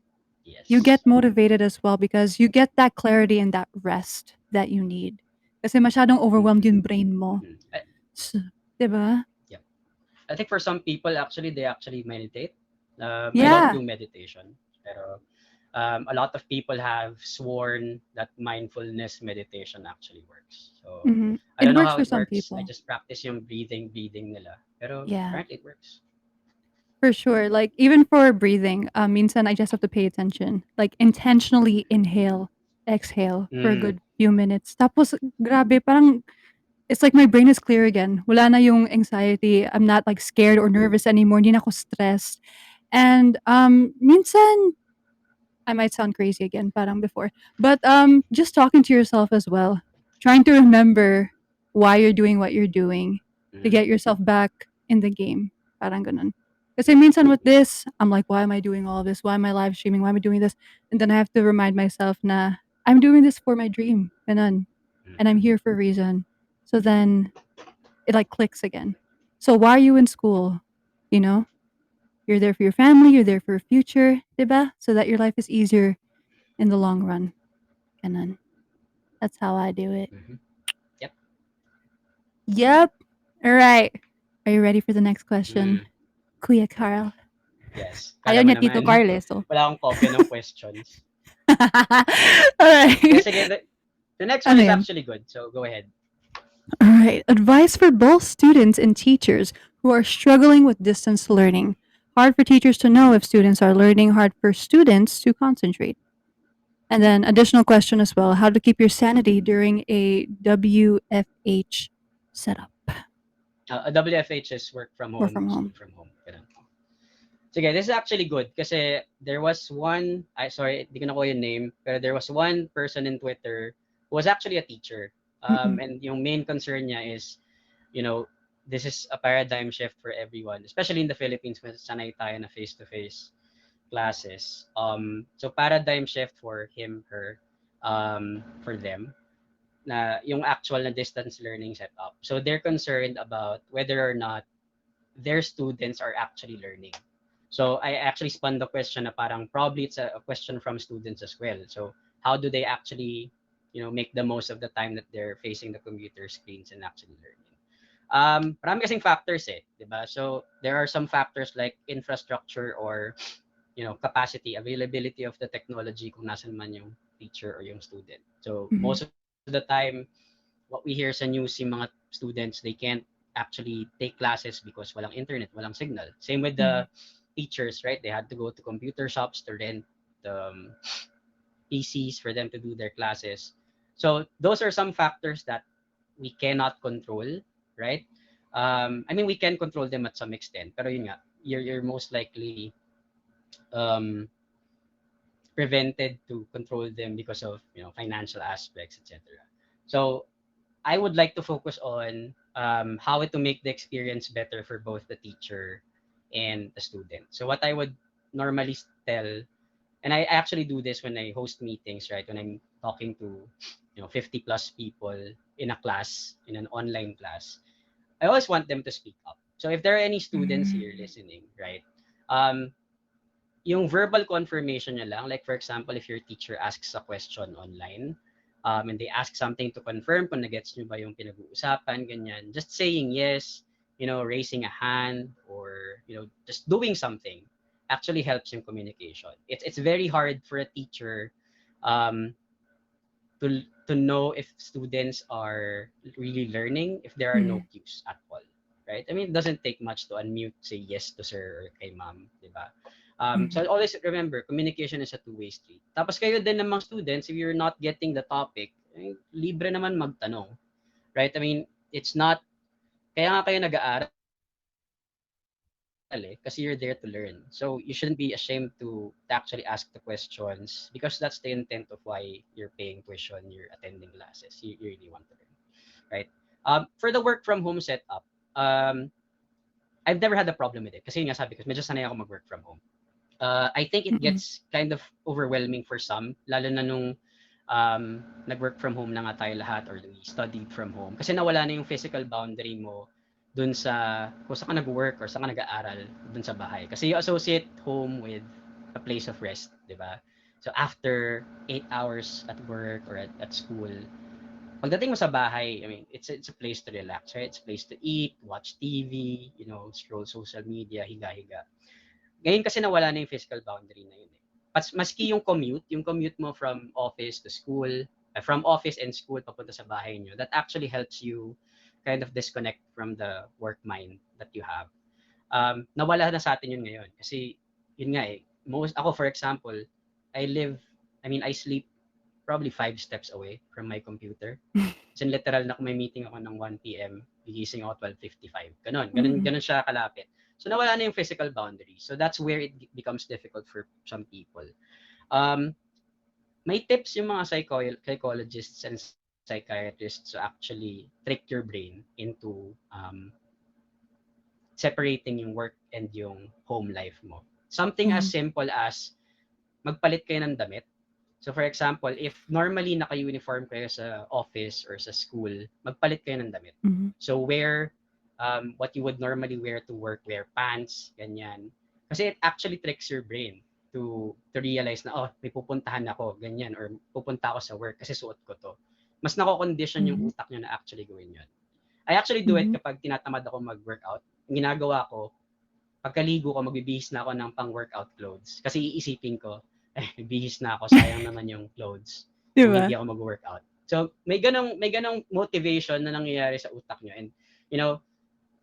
A: you
B: Yes.
A: get motivated as well because you get that clarity and that rest that you need. Kasi masyadong overwhelmed
B: Mm-hmm.
A: yung brain mo.
B: Mm-hmm.
A: S 'Di ba?
B: Yeah. I think for some people, actually, they actually meditate. I don't
A: Yeah.
B: do meditation, pero a lot of people have sworn that mindfulness meditation actually works. So
A: Mhm.
B: I
A: It
B: don't know
A: works
B: how
A: for
B: it
A: some
B: works. I
A: people.
B: just practice yung breathing nila. Pero
A: Yeah,
B: apparently it works.
A: for sure. Like, even for breathing, minsan I just have to pay attention. Like, intentionally inhale, exhale for a
B: Mm,
A: good few minutes. Tapos grabe, parang it's like my brain is clear again. Wala na yung anxiety. I'm not, like, scared or nervous anymore. Hindi na ako stressed. And, minsan I might sound crazy again, parang before. But just talking to yourself as well, trying to remember why you're doing what you're doing to
B: mm,
A: get yourself back in the game. Parang ganun. Kasi minsan with this, I'm like, why am I doing all this? Why am I live streaming? Why am I doing this? And then I have to remind myself na I'm doing this for my dream. Ganun. And I'm
B: mm,
A: here for a reason. So then it like clicks again. So why are you in school? You know? You're there for your family, you're there for your future, 'di ba? So that your life is easier in the long run. Ganun. That's how I do it.
B: mhm. Yep.
A: Yep. All right. Are you ready for the next question?
B: Mm,
A: Kuya Carl.
B: Yes.
A: Ayaw
B: Kala mo
A: niya Tito
B: naman,
A: Carl eh, so.
B: wala akong kopya ng questions.
A: Alright.
B: Yes, sige. The next one
A: Ano
B: is
A: yan?
B: actually good. So go ahead.
A: Alright. Advice for both students and teachers who are struggling with distance learning. Hard for teachers to know if students are learning, hard for students to concentrate. And then additional question as well, how to keep your sanity during a WFH setup.
B: WFH is work from
A: Work
B: home,
A: from
B: school
A: home.
B: from home. Ganun. Sige, this is actually good kasi there was one, sorry, hindi ko nakuha yung name, pero there was one person in Twitter who was actually a teacher.
A: Mm-mm.
B: And yung main concern niya is, you know, this is a paradigm shift for everyone, especially in the Philippines when sanay tayo na face-to-face classes. So paradigm shift for him, her, for them, na yung actual na distance learning setup. So they're concerned about whether or not their students are actually learning. So I actually spun the question na parang probably it's a question from students as well. So how do they actually, make the most of the time that they're facing the computer screens and actually learning? Marami kasing factors eh, di ba? So there are some factors like infrastructure or capacity, availability of the technology kung nasan man yung teacher or yung student. So
A: Mm-hmm.
B: most of the time, what we hear sa news, yung mga students, they can't actually take classes because walang internet, walang signal. Same with
A: Mm-hmm.
B: the teachers, right? They had to go to computer shops to rent PCs for them to do their classes. So those are some factors that we cannot control, right? I mean, we can control them at some extent, pero yun nga, you're most likely um, prevented to control them because of financial aspects, etc. So I would like to focus on how to make the experience better for both the teacher and the student. So what I would normally tell, and I actually do this when I host meetings, right? When I'm talking to 50 plus people in a class, in an online class, I always want them to speak up. So if there are any students here listening, right? Um, yung verbal confirmation niya lang, like for example, if your teacher asks a question online, and they ask something to confirm kung nagets nyo ba yung pinag-uusapan, ganyan, just saying yes, raising a hand, or, just doing something actually helps in communication. It's very hard for a teacher um, to know if students are really learning if there are no
A: Mm-hmm.
B: cues at all. Right? I mean, it doesn't take much to unmute, say yes to sir or kay ma'am, di ba? So always remember, communication is a two-way street. Tapos kayo din ng mga students, if you're not getting the topic, libre naman magtanong. Right? I mean, it's not, kaya nga kayo nag-aaral eh, kasi you're there to learn. So you shouldn't be ashamed to actually ask the questions because that's the intent of why you're paying tuition, you're attending classes. You really want to learn. Right? For the work from home setup, I've never had a problem with it. Kasi nga sabi ko, medyo sanay ako mag-work from home. I think it
A: Mm-mm.
B: gets kind of overwhelming for some, lalo na nung nag-work from home na nga tayo lahat or we studied from home. Kasi nawala na yung physical boundary mo dun sa kung saan ka nag-work or saan ka nag-aaral dun sa bahay. Kasi you associate home with a place of rest, di ba? So after 8 hours at work or at school, pagdating mo sa bahay, I mean, it's a place to relax, right? It's a place to eat, watch TV, scroll social media, higa-higa. Ngayon kasi nawala na yung physical boundary na yun eh. Maski yung commute mo from office to school, from office and school papunta sa bahay nyo, that actually helps you kind of disconnect from the work mind that you have. Nawala na sa atin yun ngayon. Kasi, yun nga eh, ako for example, I sleep probably 5 steps away from my computer. Kasi literal na kung may meeting ako ng 1 p.m., gigising ako 12:55. Ganun siya kalapit. So nawala na yung physical boundary. So that's where it becomes difficult for some people. May tips yung mga psychologists and psychiatrists to actually trick your brain into separating yung work and yung home life mo. Something as
A: Mm-hmm.
B: simple as magpalit kayo ng damit. So for example, if normally naka-uniform kayo sa office or sa school, magpalit kayo ng damit.
A: Mm-hmm.
B: So wear what you would normally wear to work, wear pants, ganyan. Kasi it actually tricks your brain to realize na, oh, may pupuntahan ako, ganyan, or pupunta ako sa work kasi suot ko to. Mas nako-condition yung
A: Mm-hmm.
B: utak nyo na actually gawin yun. I actually do it kapag tinatamad ako mag-workout. Ang ginagawa ko, pagkaligo ko magbibihis na ako ng pang-workout clothes. Kasi iisipin ko, bihis na ako, sayang naman yung clothes
A: Di
B: kung
A: ba?
B: hindi ako mag-workout. So, may ganong motivation na nangyayari sa utak nyo. And, you know,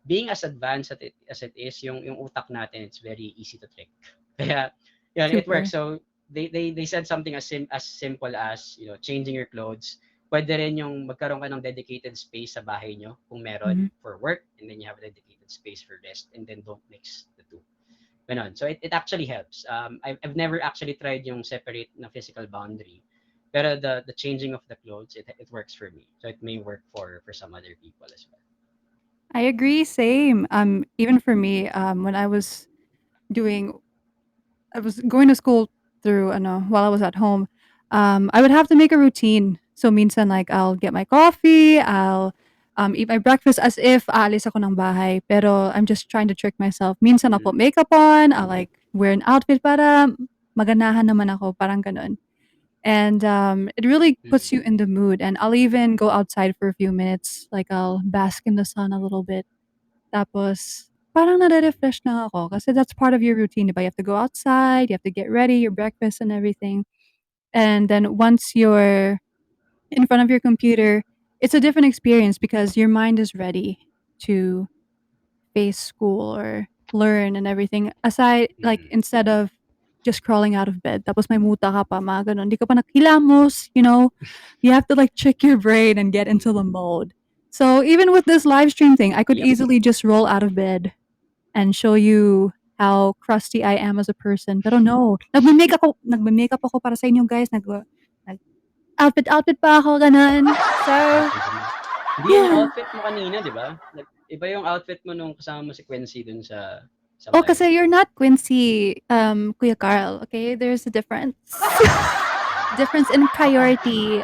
B: being as advanced as it is, yung utak natin, it's very easy to trick. Kaya, yun, it works.
A: Super.
B: So, they said something as simple as, changing your clothes. Pwede rin yung magkaroon ka ng dedicated space sa bahay nyo kung meron
A: Mhm.
B: for work, and then you have a dedicated space for rest, and then don't mix the two. Ganon. So it actually helps. I've never actually tried yung separate na physical boundary. Pero the changing of the clothes, it works for me. So it may work for some other people as well.
A: I agree. Same. Even for me, when doing I was going to school through ano, while I was at home, I would have to make a routine. So minsan like I'll get my coffee, I'll eat my breakfast as if aalis ako ng bahay. Pero I'm just trying to trick myself. Minsan I'll put
B: Mm,
A: makeup on, I'll like wear an outfit para maganahan naman ako, parang ganun. And it really puts
B: mm,
A: you in the mood. And I'll even go outside for a few minutes. Like I'll bask in the sun a little bit. Tapos, parang nare-refresh na ako kasi that's part of your routine, 'di ba? You have to go outside, you have to get ready, your breakfast and everything. And then once you're in front of your computer, it's a different experience because your mind is ready to face school or learn and everything. Aside like
B: mm.
A: instead of just crawling out of bed tapos may muta ka pa, mga gano'n. Di ka pa nakilamos, you know? You have to like trick your brain and get into the mode. So even with this live stream thing, I could
B: Yep.
A: easily just roll out of bed and show you how crusty I am as a person. Pero no, nagme-makeup ako para sa inyo guys. Nag-outfit pa ako, gano'n. So,
B: Outfit mo. Hindi yan yung
A: yeah.
B: outfit mo kanina, di ba? Iba yung outfit mo nung kasama mo si Quincy dun sa
A: Oh,
B: live.
A: kasi you're not Quincy, Kuya Carl, okay? There's a difference. Difference in priority.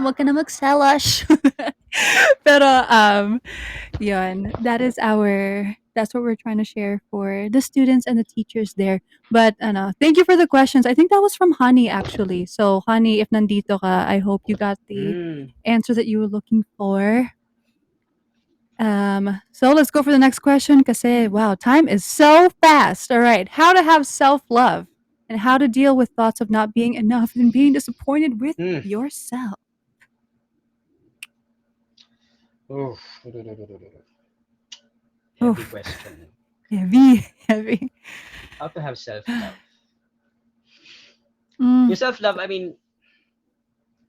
A: Wag ka na mag-selosh. Pero, yun, that's what we're trying to share for the students and the teachers there. But, thank you for the questions. I think that was from Honey, actually. So, Honey, if nandito ka, I hope you got the
B: Mm,
A: answer that you were looking for. So let's go for the next question. Kasi wow, time is so fast. All right, how to have self love and how to deal with thoughts of not being enough and being disappointed with
B: mm.
A: yourself.
B: Oof. Heavy
A: Oof,
B: question.
A: heavy, heavy.
B: How to have self-love.
A: Mm,
B: Yung self-love, I mean,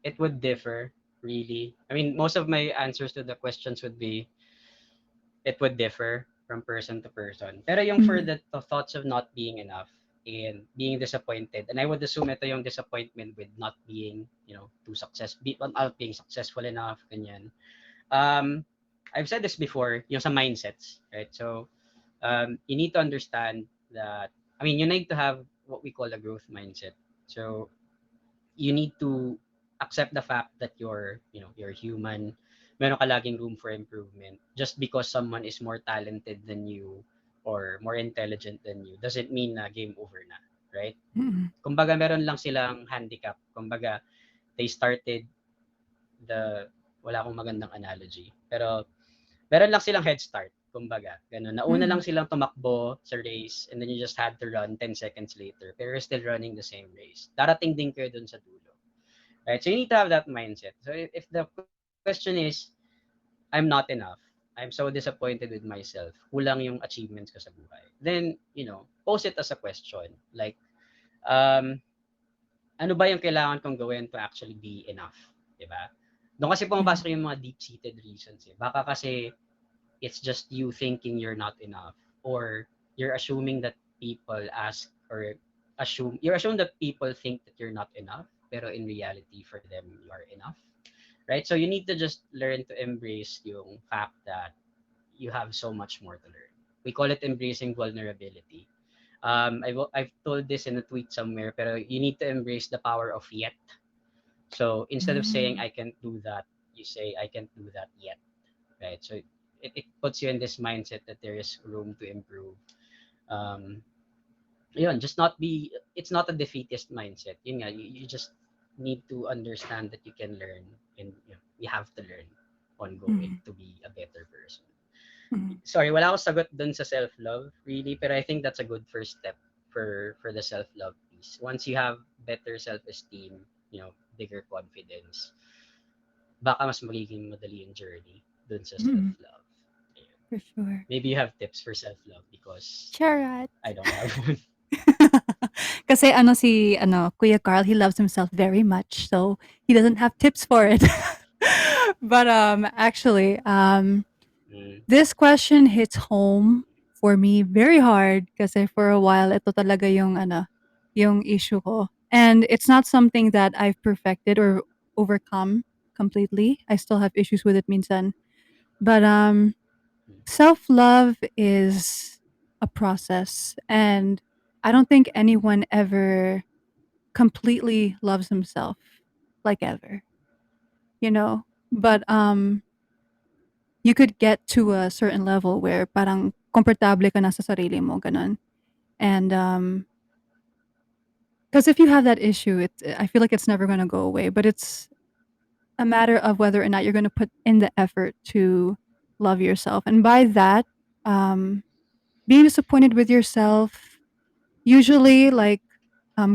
B: it would differ, really. I mean, most of my answers to the questions would be, it would differ from person to person. Pero yung for
A: mm,
B: the thoughts of not being enough and being disappointed, and I would assume ito yung disappointment with not being, not being successful enough, ganyan. Um, I've said this before, yung sa mindsets, right? So, you need to understand that, I mean, you need to have what we call a growth mindset. So, you need to accept the fact that you're human. Meron ka laging room for improvement. Just because someone is more talented than you or more intelligent than you doesn't mean na game over na, right?
A: mm,
B: Kumbaga meron lang silang handicap. Kumbaga they started the wala akong magandang analogy. Pero meron lang silang head start. Kumbaga, ganun. Nauna lang
A: mm,
B: silang tumakbo sa race and then you just had to run 10 seconds later. Pero you're still running the same race. Darating din kayo dun sa dulo. Right? So you need to have that mindset. So if the question is, I'm not enough, I'm so disappointed with myself, kulang yung achievements ko sa buhay, then, pose it as a question. Like, um, ano ba yung kailangan kong gawin to actually be enough? Diba? Doon kasi
A: yeah.
B: pumapasok yung mga deep-seated reasons. Eh. Baka kasi it's just you thinking you're not enough, or you're assuming that people ask or assume that people think that you're not enough, pero in reality for them you are enough, right? So you need to just learn to embrace yung fact that you have so much more to learn. We call it embracing vulnerability. I've told this in a tweet somewhere, pero you need to embrace the power of yet. So instead of saying
A: Mm,
B: I can't do that, you say I can't do that yet, right? So it puts you in this mindset that there is room to improve. Um, yun, just not be, it's not a defeatist mindset. Yun nga, you just need to understand that you can learn, and you have to learn ongoing
A: mm.
B: to be a better person.
A: Mm.
B: Sorry, wala akong sagot dun sa self-love, really, pero I think that's a good first step for the self-love piece. Once you have better self-esteem, bigger confidence, baka mas magiging madali yung journey dun sa
A: Mm.
B: self-love. Ayun.
A: For sure.
B: Maybe you have tips for self-love because
A: Charot.
B: I don't have one.
A: Kasi Kuya Carl, he loves himself very much, so he doesn't have tips for it. But actually,
B: Mm,
A: this question hits home for me very hard kasi for a while ito talaga yung issue ko. And it's not something that I've perfected or overcome completely. I still have issues with it minsan. But
B: mm,
A: self-love is a process, and I don't think anyone ever completely loves himself like ever, you know? But you could get to a certain level where parang komportable ka na sa sarili mo, ganun. And because if you have that issue, I feel like it's never going to go away, but it's a matter of whether or not you're going to put in the effort to love yourself. And by that, um being disappointed with yourself, usually, like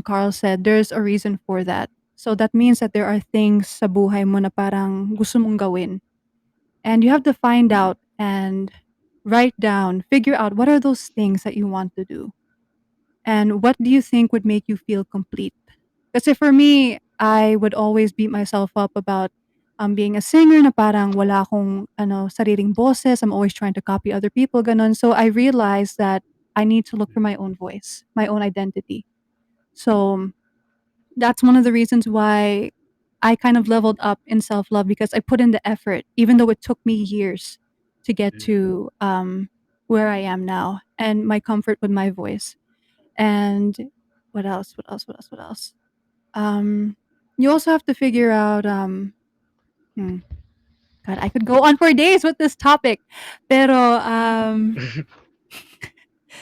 A: Carl said, there's a reason for that. So that means that there are things sa buhay mo na parang gusto mong gawin. And you have to find out and write down, figure out what are those things that you want to do. And what do you think would make you feel complete? Because for me, I would always beat myself up about being a singer na parang wala akong sariling boses. I'm always trying to copy other people, ganon. So I realized that I need to look for my own voice, my own identity. So that's one of the reasons why I kind of leveled up in self love because I put in the effort, even though it took me years to get
B: mm,
A: to where I am now and my comfort with my voice. And what else? What else? What else? What else? Um, you also have to figure out. Hmm, God, I could go on for days with this topic, pero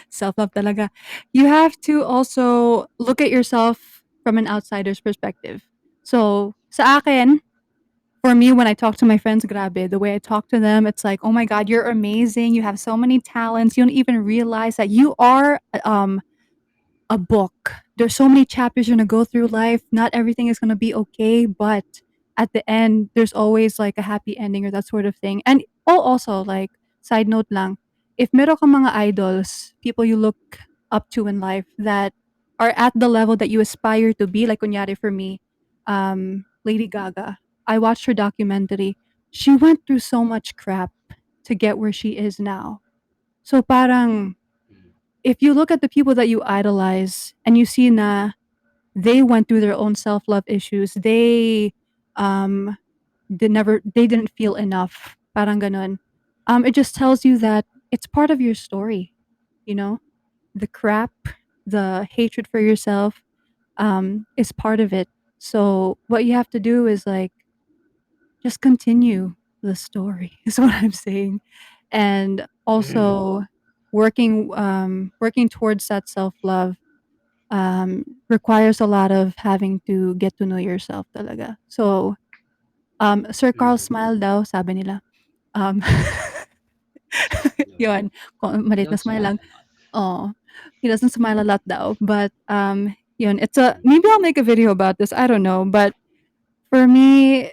A: self love talaga. You have to also look at yourself from an outsider's perspective. So sa akin, for me, when I talk to my friends, grabe, the way I talk to them, it's like, oh my God, you're amazing. You have so many talents. You don't even realize that you are a book. There's so many chapters you're gonna go through life. Not everything is gonna be okay, but at the end, there's always like a happy ending or that sort of thing. And also like side note lang, if meron kang mga idols, people you look up to in life that are at the level that you aspire to be, like kunyari for me, Lady Gaga. I watched her documentary. She went through so much crap to get where she is now. So parang
B: mm,
A: if you look at the people that you idolize and you see na they went through their own self-love issues, um they didn't feel enough, parang ganon. It just tells you that it's part of your story, you know? The crap, the hatred for yourself is part of it. So what you have to do is like just continue the story is what I'm saying. And
B: mm,
A: also working towards that self-love requires a lot of having to get to know yourself talaga. So, Sir Carl
B: mm.
A: smile daw, sabi nila. Um,
B: No,
A: yun,
B: I
A: maliit na
B: don't
A: smile
B: smile
A: lang.
B: a lot.
A: Oh, he doesn't smile a lot daw. But, yun, it's a,
B: Mm,
A: maybe I'll make a video about this. I don't know. But for me,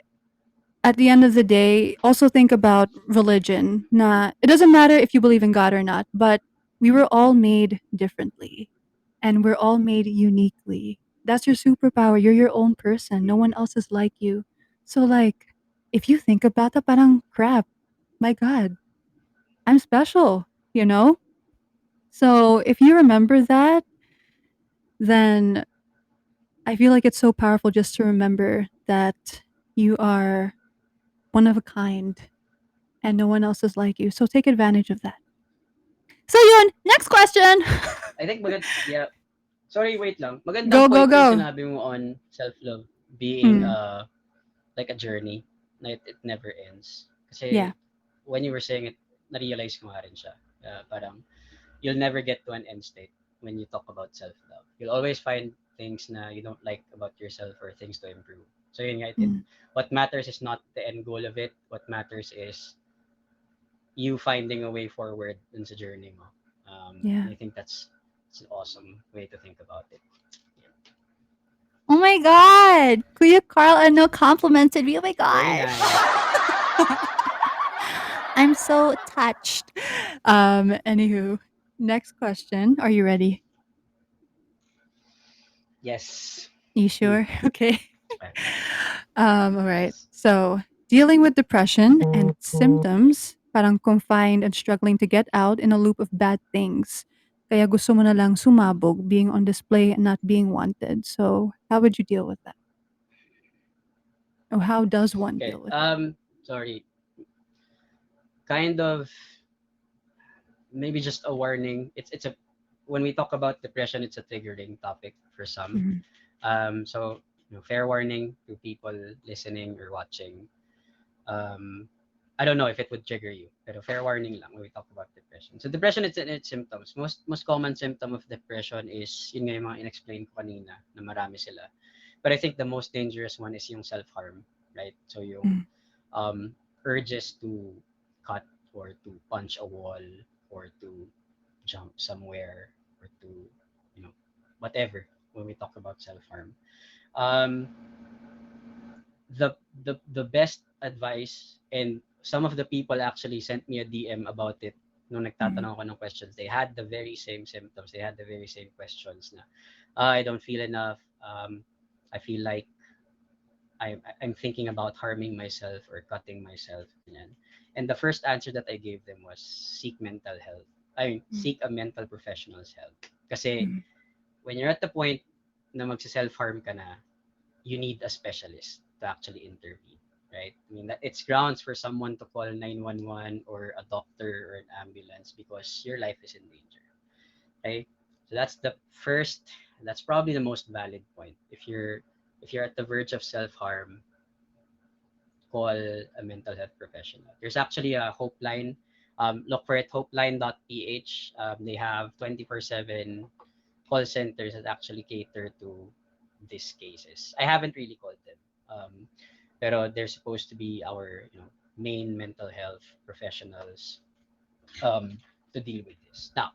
A: at the end of the day, also think about religion. Na it doesn't matter if you believe in God or not, but we were all made differently and we're all made uniquely. That's your superpower. You're your own person. No one
B: mm,
A: else is like you. So like, if you think about that, parang crap. My God, I'm special. You know. So if you remember that, then I feel like it's so powerful just to remember that you are one of a kind and no one else is like you. So take advantage of that. So yun, next question.
B: I think yeah. Sorry, wait lang. Magandang
A: Go, go,
B: point yung
A: go.
B: sinabi mo on self-love being
A: Mm,
B: like a journey na it never ends.
A: yeah.
B: Kasi when you were saying it, na-realize ko nga rin siya. Parang you'll never get to an end state when you talk about self-love. You'll always find things na you don't like about yourself or things to improve. So yun nga,
A: Mm,
B: what matters is not the end goal of it. What matters is you finding a way forward in sa journey mo.
A: Yeah.
B: And I think it's an awesome way to think about it. Yeah.
A: Oh my God. Kuya Carl Ano complimented me. Oh my
B: Very
A: gosh.
B: nice.
A: I'm so touched. Anywho, next question. Are you ready?
B: Yes.
A: You
B: Hmm.
A: sure? Okay.
B: Okay.
A: All right.
B: Yes.
A: So, dealing with depression and symptoms, parang confined and struggling to get out in a loop of bad things. Kaya gusto mo na lang sumabog, being on display and not being wanted. So, how would you deal with that? Or how does one
B: Okay.
A: deal with it?
B: Sorry. Kind of maybe just a warning. It's a when we talk about depression, it's a triggering topic for some.
A: Mhm.
B: So fair warning to people listening or watching. Um, I don't know if it would trigger you, pero fair warning lang when we talk about depression. So depression is its symptoms. Most common symptom of depression is yun nga yung mga inexplain ko kanina na marami sila. But I think the most dangerous one is yung self-harm, right? So yung
A: Mm.
B: urges to cut or to punch a wall or to jump somewhere or to you know whatever when we talk about self-harm. Um, the best advice, and some of the people actually sent me a DM about it nung
A: Mhm.
B: nagtatanong ako ng questions. They had the very same symptoms, they had the very same questions na I don't feel enough, I feel like I'm thinking about harming myself or cutting myself, ganyan. And the first answer that I gave them was seek mental health. I mean,
A: Mm.
B: seek a mental professional's help. Kasi
A: Mhm.
B: when you're at the point na magsi-self-harm ka na, you need a specialist to actually intervene, right? I mean, that it's grounds for someone to call 911 or a doctor or an ambulance because your life is in danger, right? So that's the first, that's probably the most valid point. If you're at the verge of self-harm, call a mental health professional. There's actually a hope line. Look for it, hopeline.ph. They have 24/7 call centers that actually cater to these cases. I haven't really called them. Pero they're supposed to be our main mental health professionals um, to deal with this. Now,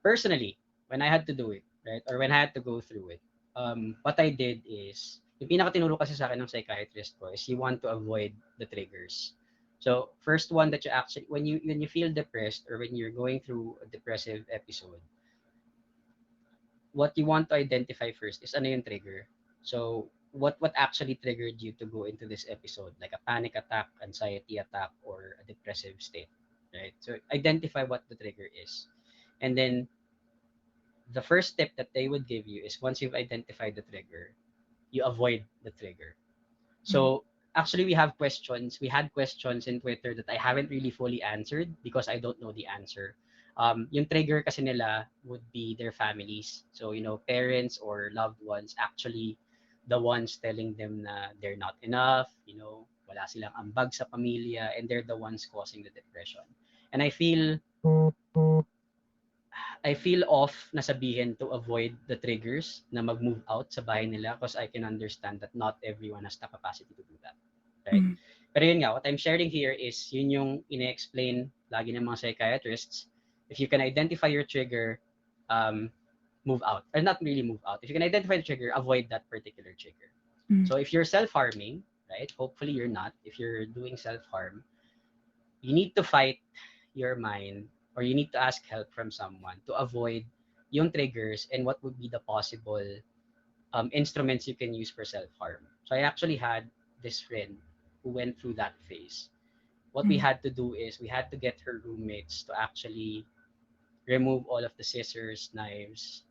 B: personally, when I had to do it, right, or when I had to go through it, what I did is, yung pinaka-tinuro kasi sa akin ng psychiatrist ko is you want to avoid the triggers. So, first one that you actually, when you feel depressed or when you're going through a depressive episode, what you want to identify first is ano yung trigger. So, what actually triggered you to go into this episode, like a panic attack, anxiety attack, or a depressive state, right? So, identify what the trigger is. And then the first step that they would give you is once you've identified the trigger, you avoid the trigger.
A: Mhm.
B: So actually we have questions. We had questions in Twitter that I haven't really fully answered because I don't know the answer. Yung trigger kasi nila would be their families. So, parents or loved ones actually the ones telling them na they're not enough, wala silang ambag sa pamilya, and they're the ones causing the depression. And I feel off na sabihin to avoid the triggers na mag-move out sa bahay nila because I can understand that not everyone has the capacity to do that. Right?
A: Mhm.
B: Pero yun nga, what I'm sharing here is yun yung ine-explain lagi ng mga psychiatrists. If you can identify your trigger, um, move out. Or not really move out. If you can identify the trigger, avoid that particular trigger.
A: Mhm.
B: So if you're self-harming, right? Hopefully you're not. If you're doing self-harm, you need to fight your mind or you need to ask help from someone to avoid yung triggers and what would be the possible instruments you can use for self-harm. So I actually had this friend who went through that phase. What we
A: Mhm.
B: had to do is we had to get her roommates to actually remove all of the scissors, knives,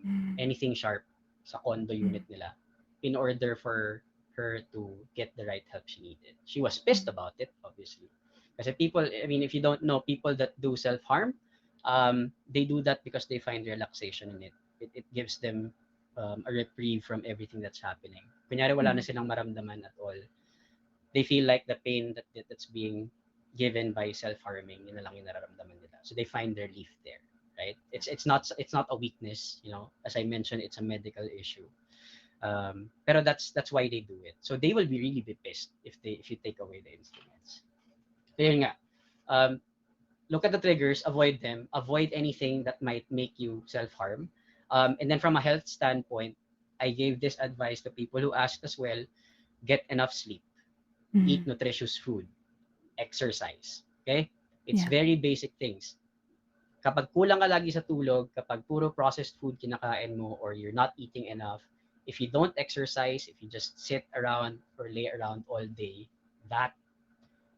A: Mhm.
B: anything sharp sa condo unit nila in order for her to get the right help she needed. She was pissed
A: Mhm.
B: about it, obviously. Kasi people, I mean, if you don't know, people that do self-harm, they do that because they find relaxation in it. It gives them a reprieve from everything that's happening. Kunyari wala na
A: Mhm.
B: silang maramdaman at all, they feel like the pain that's being given by self-harming, yun na lang yung nararamdaman nila. So they find their relief there, right? It's not a weakness, as I mentioned, it's a medical issue. Pero that's why they do it. So they will be really be pissed if you take away the instruments. So yun nga. Um, look at the triggers, avoid them, avoid anything that might make you self-harm. And then from a health standpoint, I gave this advice to people who asked as well: get enough sleep, eat
A: Mhm.
B: nutritious food, exercise. Okay? It's
A: Yeah.
B: very basic things. Kapag kulang ka lagi sa tulog, kapag puro processed food kinakain mo or you're not eating enough, if you don't exercise, if you just sit around or lay around all day, that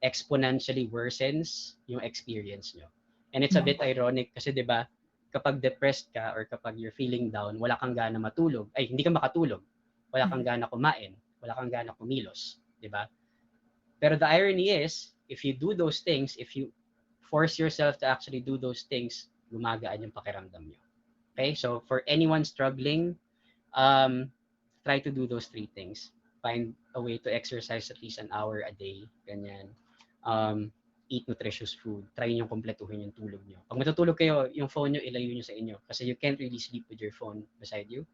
B: exponentially worsens yung experience nyo. And it's a
A: Mhm.
B: bit ironic kasi 'di ba, kapag depressed ka or kapag you're feeling down, wala kang gana matulog, ay hindi ka makatulog, wala kang
A: Mhm.
B: gana kumain, wala kang gana kumilos, 'di ba? Pero the irony is, if you do those things, if you force yourself to actually do those things, gumagaan yung pakiramdam nyo. Okay? So for anyone struggling, um, try to do those three things. Find a way to exercise at least an hour a day. Ganyan. Eat nutritious food. Try nyo kompletuhin yung tulog nyo. Pag matutulog kayo, yung phone nyo, ilayo nyo sa inyo. Kasi you can't really sleep with your phone beside you.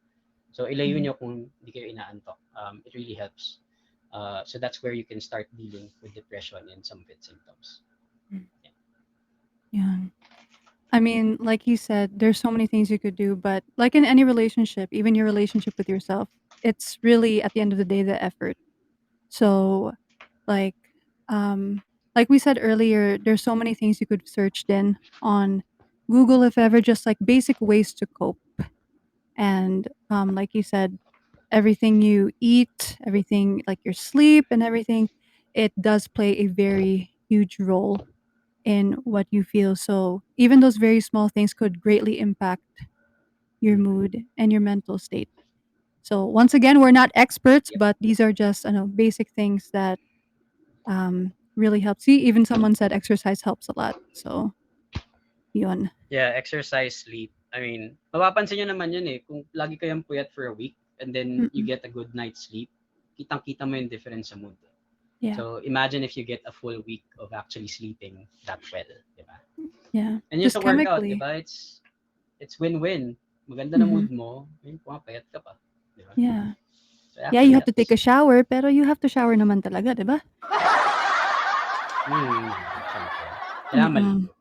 B: So ilayo
A: Mhm.
B: nyo kung hindi kayo inaantok. It really helps. So that's where you can start dealing with depression and some of its symptoms.
A: Mm.
B: Yeah.
A: Yeah. I mean, like you said, there's so many things you could do, but like in any relationship, even your relationship with yourself, it's really at the end of the day the effort. So, like, um, like we said earlier, there's so many things you could search in on Google, if ever, just like basic ways to cope. And like you said, everything you eat, everything like your sleep and everything, it does play a very huge role in what you feel. So even those very small things could greatly impact your
B: Mm-hmm.
A: mood and your mental state. So once again, we're not experts,
B: Yep.
A: but these are just basic things that really help. See, even someone said exercise helps a lot. So yun.
B: Yeah, exercise, sleep. I mean, mapapansin nyo naman yun eh. Kung lagi kayong puyat for a week and then you
A: Mm-mm.
B: get a good night's sleep, kitang-kita mo yung difference sa mood.
A: Yeah.
B: So imagine if you get a full week of actually sleeping that well, di ba?
A: Yeah.
B: And yung
A: Just
B: sa workout, di
A: chemically.
B: ba? It's win-win. Maganda na
A: Hmm.
B: mood mo, ayun, pumapayat ka pa. Di ba?
A: Yeah.
B: So it
A: Yeah, you
B: actually
A: have to take
B: helps.
A: a shower, pero you have to shower naman talaga, 'di ba?
B: Syempre. Kailangan
A: Mm.
B: maligo.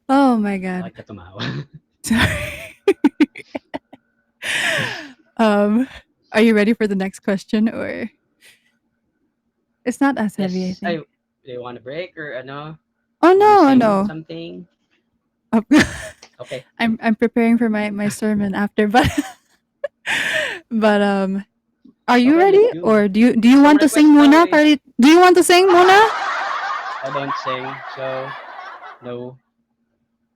A: Oh my god.
B: Bakit ka tumawa?
A: Sorry. um, are you ready for the next question or it's not as heavy, I
B: Yes.
A: think.
B: Do you want a break or ano?
A: Oh
B: You want to
A: no,
B: sing
A: no.
B: something?
A: Oh,
B: Okay.
A: I'm preparing for my sermon after, but but are you
B: Okay,
A: ready
B: let's go.
A: or do you
B: Song
A: want to sing
B: request daw
A: muna?
B: eh.
A: Do you want to sing muna?
B: I don't sing, so no.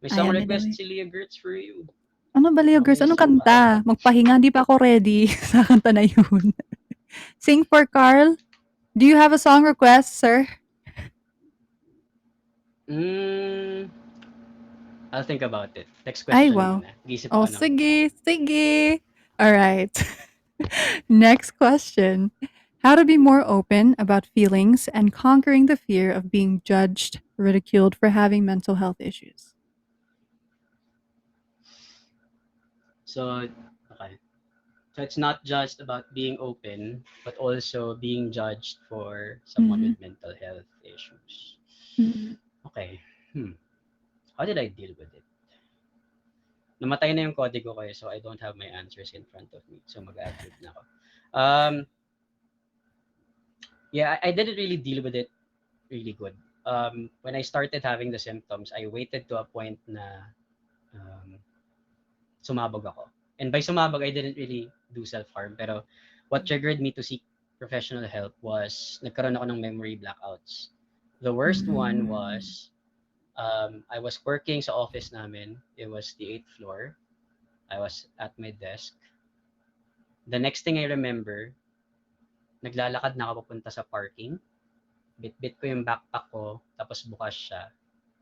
B: May song
A: Ayaw niya daw
B: request
A: eh.
B: si Leah Gertz for you.
A: Ano ba, Leo Girls?
B: Okay,
A: Anong
B: sing ka.
A: kanta? Magpahinga, hindi pa ako ready sa kanta na yun. Sing for Carl. Do you have a song request, sir?
B: Mm, I'll think about it. Next
A: Ay,
B: question
A: wow.
B: muna. Gisip
A: Oh,
B: ako ng kanta.
A: sige, sige. All right. Next question. How to be more open about feelings and conquering the fear of being judged, ridiculed for having mental health issues.
B: So, okay. So it's not just about being open, but also being judged for someone
A: Mm-hmm.
B: with mental health issues.
A: Mm-hmm.
B: Okay. How did I deal with it? Namatay na yung kodigo ko eh, so I don't have my answers in front of me. So mag-adlib na ako. Um, yeah, I didn't really deal with it really good. When I started having the symptoms, I waited to a point na um, sumabog ako. And by sumabog, I didn't really do self-harm. Pero what triggered me to seek professional help was nagkaroon ako ng memory blackouts. The worst one
A: Mm-hmm.
B: was I was working sa office namin. It was the 8th floor. I was at my desk. The next thing I remember, naglalakad na ako papunta sa parking. Bit-bit ko yung backpack ko, tapos bukas siya.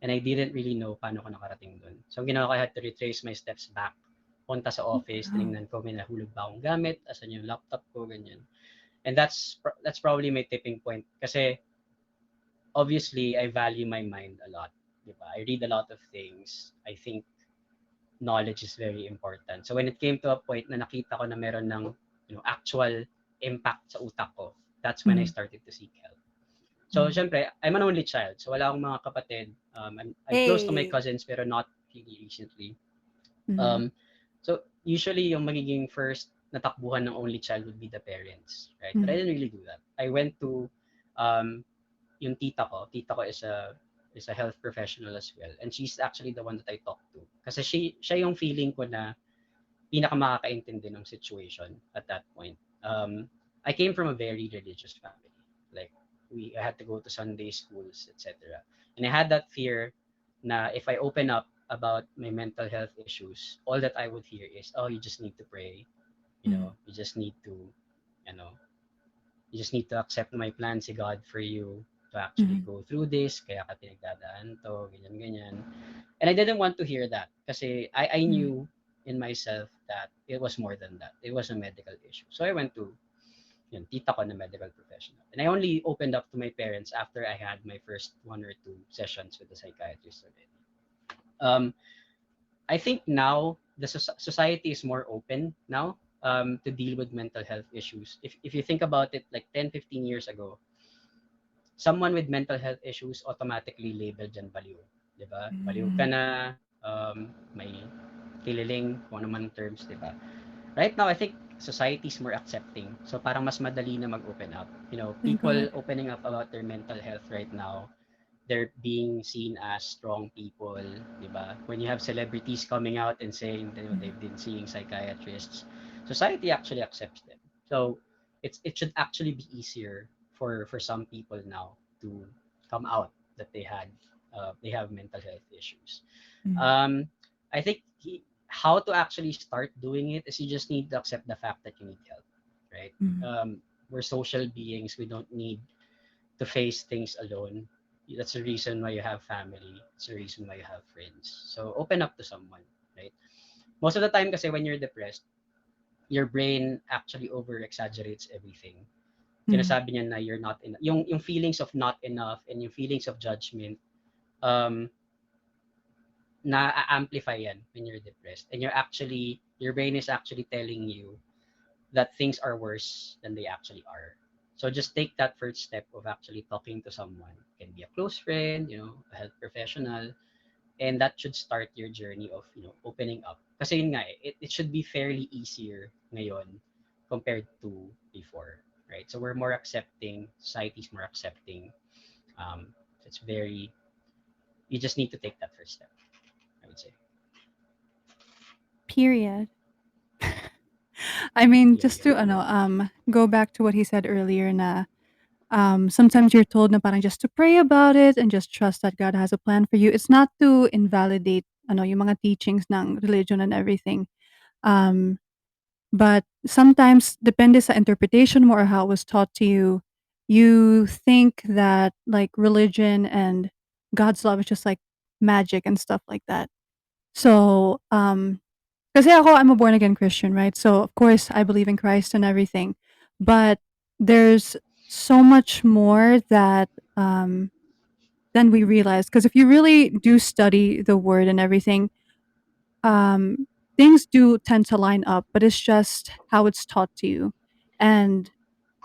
B: And I didn't really know paano ko nakarating dun. So, ang ginawa ko, I had to retrace my steps back. Punta sa office,
A: Wow.
B: tinignan ko, may nahulog ba akong gamit, asan yung laptop ko, ganyan. And that's probably my tipping point. Kasi, obviously, I value my mind a lot. Diba? I read a lot of things. I think knowledge is very important. So when it came to a point na nakita ko na meron ng actual impact sa utak ko, that's when I
A: Mm-hmm.
B: started to seek help. So siyempre, I'm an only child. So wala akong mga kapatid. I'm close to my
A: Hey.
B: cousins pero not really recently.
A: Mhm.
B: Um, so usually yung magiging first natakbuhan ng only child would be the parents, right? But I
A: Mhm.
B: didn't really do that. I went to um, yung tita ko. Tita ko is a health professional as well. And she's actually the one that I talked to. Kasi siya yung feeling ko na pinaka makakaintindi ng situation at that point. I came from a very religious family. Like, I had to go to Sunday schools, etc. And I had that fear na if I open up about my mental health issues, all that I would hear is, oh, you just need to pray.
A: Mhm.
B: You just need to, you know, you just need to accept my plan si God for you to actually
A: Mhm.
B: go through this, kaya ka pinagdadaan to, ganyan, ganyan. And I didn't want to hear that kasi I
A: Mhm.
B: knew in myself that it was more than that. It was a medical issue. So I went to yun, tita ko na medical professional. And I only opened up to my parents after I had my first one or two sessions with the psychiatrist already. Um, I think now the society is more open now to deal with mental health issues. If you think about it, like 10, 15 years ago, someone with mental health issues automatically labeled dyan baliw. Di ba? Baliw ka
A: Mhm.
B: na, may kililing, kung ano man terms, di ba? Right now, I think society is more accepting. So parang mas madali na mag-open up.
A: My
B: People
A: God.
B: opening up about their mental health right now, they're being seen as strong people, di ba? When you have celebrities coming out and saying
A: Mhm.
B: they've been seeing psychiatrists, society actually accepts them. So it should actually be easier for some people now to come out that they have mental health issues.
A: Mhm.
B: Um, I think how to actually start doing it is you just need to accept the fact that you need help, right?
A: Mhm.
B: We're social beings. We don't need to face things alone. That's the reason why you have family. It's the reason why you have friends. So open up to someone, right? Most of the time kasi when you're depressed, your brain actually over exaggerates everything.
A: Mhm.
B: Sinasabi niya na you're not enough. Yung feelings of not enough and yung feelings of judgment, um, na-amplify yan when you're depressed. And your brain is actually telling you that things are worse than they actually are. So just take that first step of actually talking to someone. It can be a close friend, a health professional, and that should start your journey of, opening up. Kasi yun nga, it should be fairly easier ngayon compared to before, right? So we're more accepting, society's more accepting. It's very, you just need to take that first step, I would say.
A: Period. I mean, just
B: Period.
A: to go back to what he said earlier na sometimes you're told na parang just to pray about it and just trust that God has a plan for you. It's not to invalidate yung mga teachings ng religion and everything. Um, but sometimes depende sa interpretation mo or how it was taught to you, you think that like religion and God's love is just like magic and stuff like that. So, kasi ako, I'm a born again Christian, right? So, of course, I believe in Christ and everything. But there's so much more that um, than we realize. Because if you really do study the word and everything, things do tend to line up, but it's just how it's taught to you. And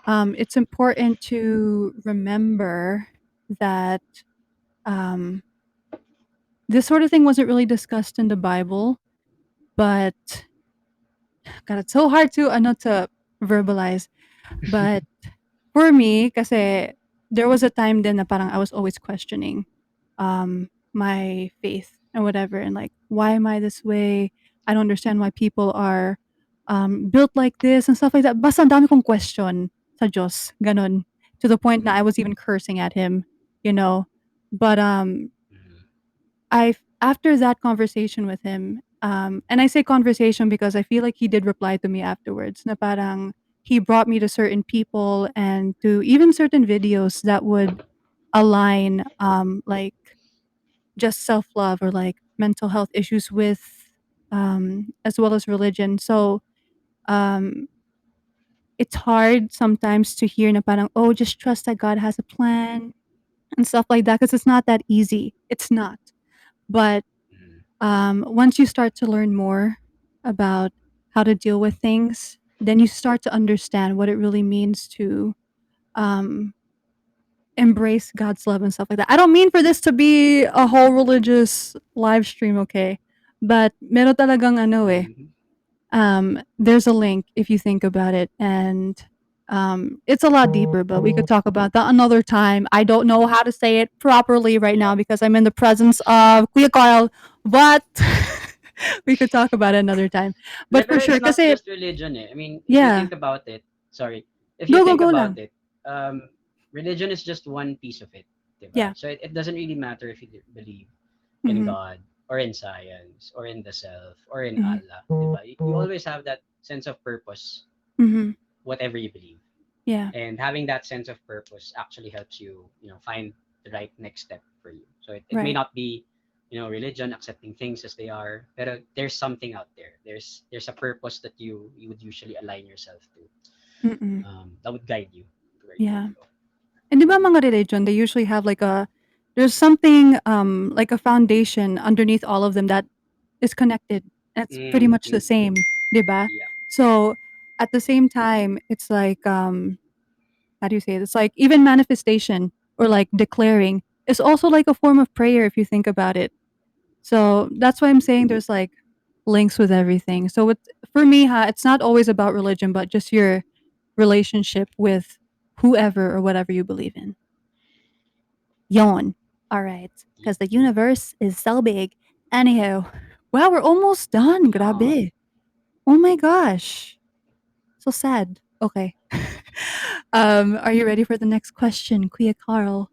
A: it's important to remember that um, this sort of thing wasn't really discussed in the Bible, but God, it's so hard to to verbalize. But for me, kasi there was a time then na parang I was always questioning my faith and whatever and like why am I this way? I don't understand why people are built like this and stuff like that. Basta ang dami kong question sa Diyos, ganon. To the point na I was even cursing at him, you know. But
B: Mm,
A: I after that conversation with him, and I say conversation because I feel like he did reply to me afterwards. Na parang he brought me to certain people and to even certain videos that would align, like just self love or like mental health issues with, as well as religion. So um, it's hard sometimes to hear na parang oh just trust that God has a plan and stuff like that because it's not that easy. It's not, but
B: mm,
A: once you start to learn more about how to deal with things, then you start to understand what it really means to um, embrace God's love and stuff like that. I don't mean for this to be a whole religious live stream, okay? But meron talagang ano eh,
B: Mhm.
A: there's a link if you think about it, and it's a lot deeper, but we could talk about that another time. I don't know how to say it properly right
B: Yeah.
A: now because I'm in the presence of Kuya Carl, but we could talk about it another time.
B: Hindi,
A: But for
B: pero
A: sure,
B: it's not
A: kasi
B: just religion eh. I mean, if you
A: yeah,
B: think about it, sorry, if you
A: go go
B: think
A: go
B: about
A: lang.
B: it, religion is just one piece of it,
A: Yeah.
B: diba? So it doesn't really matter if you believe in
A: Mm-hmm.
B: God or in science or in the self or in
A: Mm-hmm.
B: Allah, diba? You always have that sense of purpose,
A: Mm-hmm.
B: whatever you believe.
A: Yeah.
B: And having that sense of purpose actually helps you, find the right next step for you. So it may
A: Right.
B: not be, religion, accepting things as they are, but there's something out there. There's a purpose that you would usually align yourself to,
A: Mm-mm.
B: that would guide you to where you want
A: Yeah.
B: to go.
A: And 'di ba mga religion, they usually have like there's something like a foundation underneath all of them that is connected. It's pretty much the
B: Mm-hmm.
A: same, 'di ba?
B: Yeah.
A: So at the same time, it's like how do you say it? It's like even manifestation or like declaring is also like a form of prayer if you think about it. So that's why I'm saying there's like links with everything. So it's for me, it's not always about religion, but just your relationship with whoever or whatever you believe in. Yawn. All right.
B: Yeah.
A: Because the universe is so big. Anyhow, wow, we're almost done.
B: Yeah.
A: Grabe. Oh my gosh. So sad. Okay. Are you ready for the next question, Kuya Carl?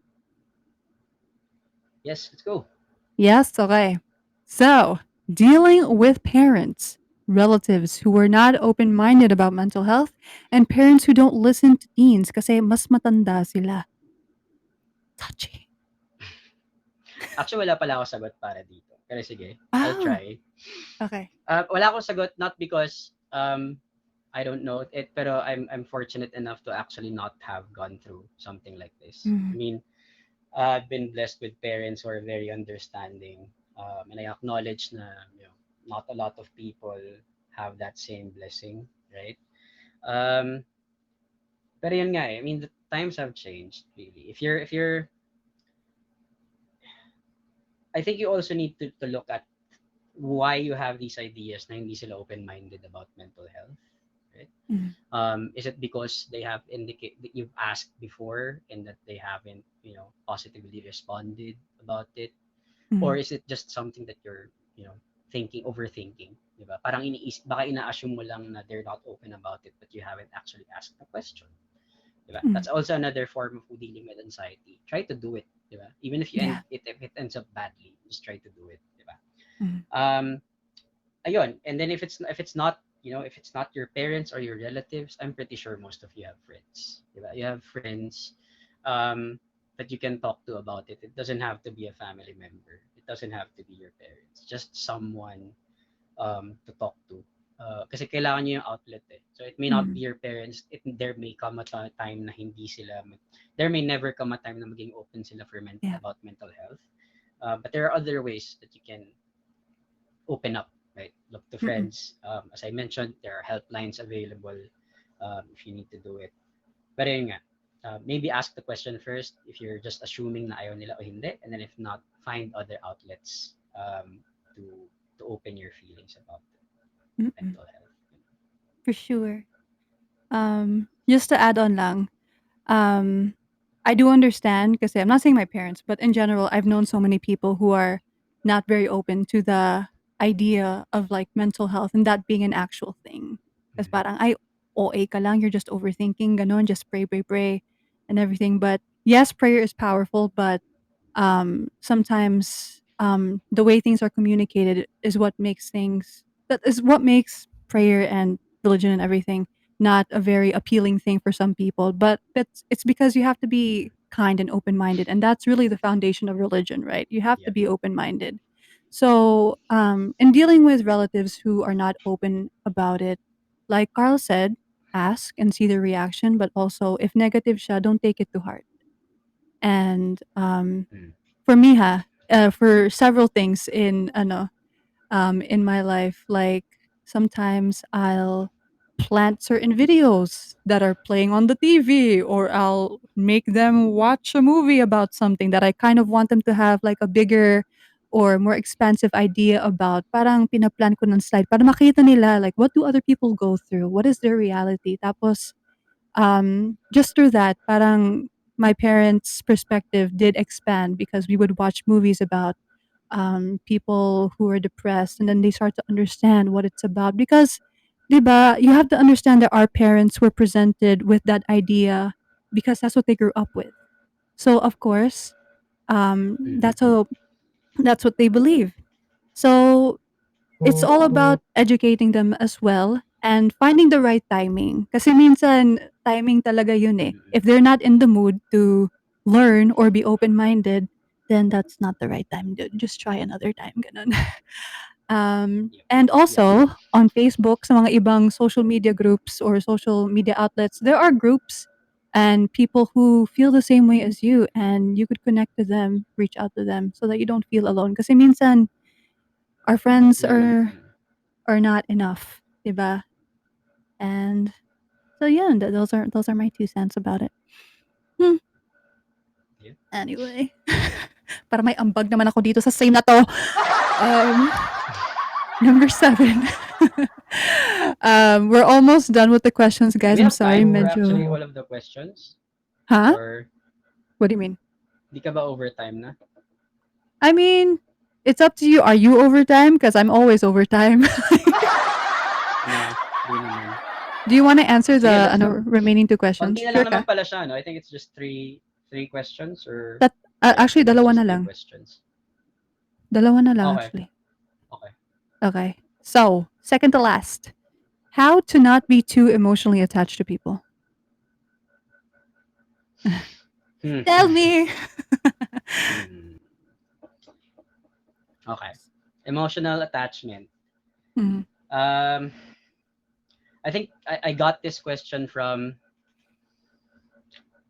B: Yes, let's go.
A: Yes, okay. So, dealing with parents, relatives who are not open-minded about mental health, and parents who don't listen to teens kasi mas matanda sila. Touchy.
B: Actually, wala pala ako sagot para dito. Pero sige, I'll
A: Oh,
B: try.
A: okay.
B: Wala akong sagot, not because I don't know it, pero I'm fortunate enough to actually not have gone through something like this. I
A: Mhm,
B: mean, I've been blessed with parents who are very understanding, and I acknowledge na not a lot of people have that same blessing, right? Um, pero yun nga eh, I mean, the times have changed really. If you're, I think you also need to look at why you have these ideas na hindi sila open-minded about mental health, right?
A: mhm,
B: Is it because they have indicate that you've asked before and that they haven't, positively responded about it? Or
A: mhm.
B: is it just something that you're, thinking, overthinking, di ba? Parang baka ina-assume mo lang na they're not open about it, but you haven't actually asked the question, di ba?
A: Mhm.
B: That's also another form of dealing with anxiety. Try to do it, di ba? Even if
A: Yeah.
B: if it ends up badly, just try to do it, di ba?
A: Mhm,
B: Um, ayun. And then if it's not, if it's not your parents or your relatives, I'm pretty sure most of you have friends. Diba? You have friends that you can talk to about it. It doesn't have to be a family member. It doesn't have to be your parents. Just someone to talk to. Kasi kailangan nyo yung outlet eh. So it may not
A: mhm.
B: be your parents. There may come a time na hindi sila, there may never come a time na maging open sila
A: Yeah.
B: about mental health. But there are other ways that you can open up, right? Look to
A: Mm-mm.
B: friends. As I mentioned, there are helplines available if you need to do it. Pero yun nga, maybe ask the question first if you're just assuming na ayaw nila o hindi. And then if not, find other outlets to open your feelings about
A: Mm-mm.
B: mental health.
A: For sure. Just to add on lang, um, I do understand because I'm not saying my parents, but in general, I've known so many people who are not very open to the idea of like mental health and that being an actual thing. Because
B: Mhm.
A: parang, ay, OA ka lang, you're just overthinking, ganon, just pray, pray, pray, and everything. But yes, prayer is powerful, but sometimes the way things are communicated is what makes prayer and religion and everything not a very appealing thing for some people, but it's because you have to be kind and open-minded, and that's really the foundation of religion, right? You have to
B: Yep.
A: be open-minded. So in dealing with relatives who are not open about it, like Carl said, ask and see the reaction, but also if negative siya, don't take it to heart. And
B: Mm.
A: for me for several things in my life, like sometimes I'll plant certain videos that are playing on the TV, or I'll make them watch a movie about something that I kind of want them to have like a bigger or more expansive idea about. Parang pinaplan ko ng slide para makita nila like what do other people go through? What is their reality? Tapos just through that, parang my parents' perspective did expand because we would watch movies about people who are depressed, and then they start to understand what it's about. Because, 'di ba, you have to understand that our parents were presented with that idea because that's what they grew up with. So of course,
B: Mhm.
A: that's what they believe. So it's all about educating them as well and finding the right timing. Kasi minsan, timing talaga yun eh.
B: Mm.
A: If they're not in the mood to learn or be open-minded, then that's not the right time. Just try another time, ganun.
B: Yep.
A: And
B: Yep.
A: also, on Facebook, sa mga ibang social media groups or social media outlets, there are groups and people who feel the same way as you, and you could connect to them, reach out to them so that you don't feel alone. Kasi minsan, our friends
B: Mm.
A: are not enough, 'di ba? And so yeah, those are my 2 cents about it. Hmm,
B: Yeah.
A: anyway, para may ambag naman ako dito sa same na 'to. Um, Number 7. We're almost done with the questions,
B: Do
A: guys.
B: we
A: I'm
B: have
A: sorry,
B: time for actually
A: medyo
B: all of the questions?
A: Huh?
B: Or
A: What do you mean?
B: di ka ba overtime na?
A: I mean, it's up to you. Are you overtime? Because I'm always overtime.
B: No, di naman.
A: Do you wanna answer
B: Sige,
A: the
B: let's go.
A: remaining 2 questions?
B: Konti na
A: Sure
B: lang
A: ka?
B: naman pala siya, no? I think it's just three questions or
A: Tat
B: yeah, I
A: actually
B: think it's
A: dalawa
B: just
A: na
B: three
A: lang.
B: questions.
A: Dalawa na lang
B: Okay.
A: actually.
B: Okay.
A: Okay. So, second to last. How to not be too emotionally attached to people.
B: Hmm.
A: Tell me.
B: Hmm. Okay. Emotional attachment.
A: Mhm.
B: Um, I think I got this question from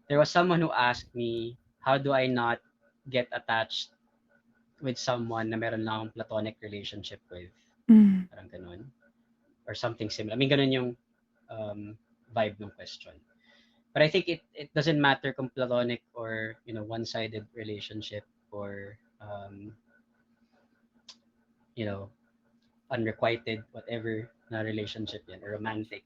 B: there was someone who asked me, how do I not get attached with someone na meron lang akong platonic relationship with?
A: Mm.
B: Parang ganun. Or something similar. I mean, ganun yung vibe ng question. But I think it doesn't matter kung platonic or, one-sided relationship or, you know, unrequited, whatever na relationship yan, or romantic.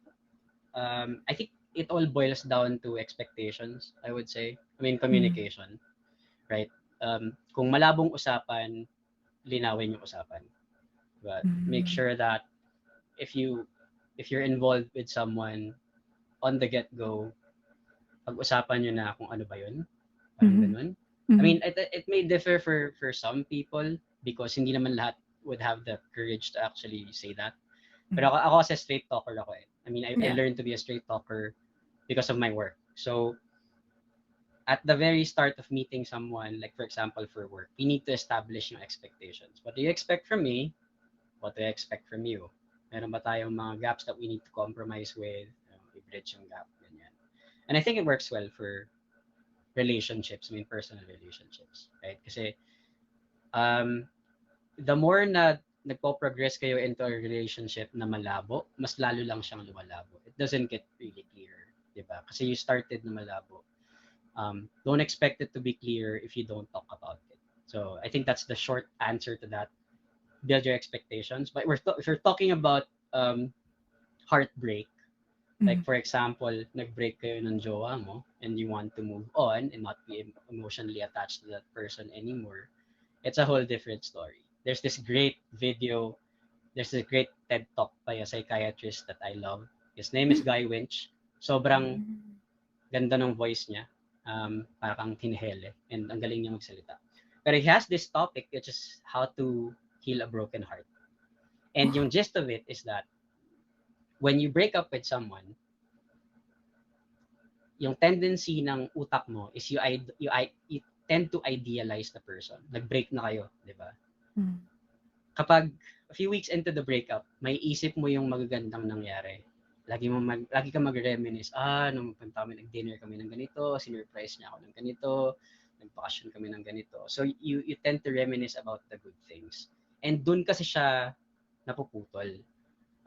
B: I think it all boils down to expectations, I would say. I mean,
A: Mm.
B: communication, right? Kung malabong usapan, linawin yung usapan. But make
A: Mm.
B: sure that if you if you're involved with someone on the get-go, pag-usapan nyo na kung ano ba yun. Parang
A: Mhm.
B: ganun. I
A: Mhm.
B: mean, it may differ for some people because hindi naman lahat would have the courage to actually say that. Pero
A: Mhm.
B: ako kasi straight talker ako eh. I mean, I
A: Yeah.
B: learned to be a straight talker because of my work. So, at the very start of meeting someone, like for example for work, we need to establish yung expectations. What do you expect from me? What do I expect from you? Meron ba tayong mga gaps that we need to compromise with? I-bridge yung gap, ganyan. And I think it works well for relationships, I mean personal relationships, right? Kasi um, the more na nagpo-progress kayo into a relationship na malabo, mas lalo lang siyang lumalabo. It doesn't get really clear, di ba? Kasi you started na malabo. Don't expect it to be clear if you don't talk about it. So I think that's the short answer to that. Build your expectations. But if we're talking about heartbreak, like
A: Mhm.
B: for example, nag-break kayo ng jowa mo and you want to move on and not be emotionally attached to that person anymore, it's a whole different story. There's this great TED talk by a psychiatrist that I love. His name is Guy Winch. Sobrang
A: Mm.
B: ganda ng voice niya. Parang tinihele and ang galing niya magsalita. But he has this topic which is how to heal a broken heart. And yung gist of it is that when you break up with someone, yung tendency ng utak mo is you tend to idealize the person. Nag-break na kayo, di ba?
A: Mm.
B: Kapag a few weeks into the breakup, may isip mo yung magagandang nangyari. Lagi ka magre-reminisce, nung punta kami, nag-dinner kami ng ganito, sinurprise niya ako ng ganito, nag-vacation kami ng ganito. So you tend to reminisce about the good things. And dun kasi siya napuputol.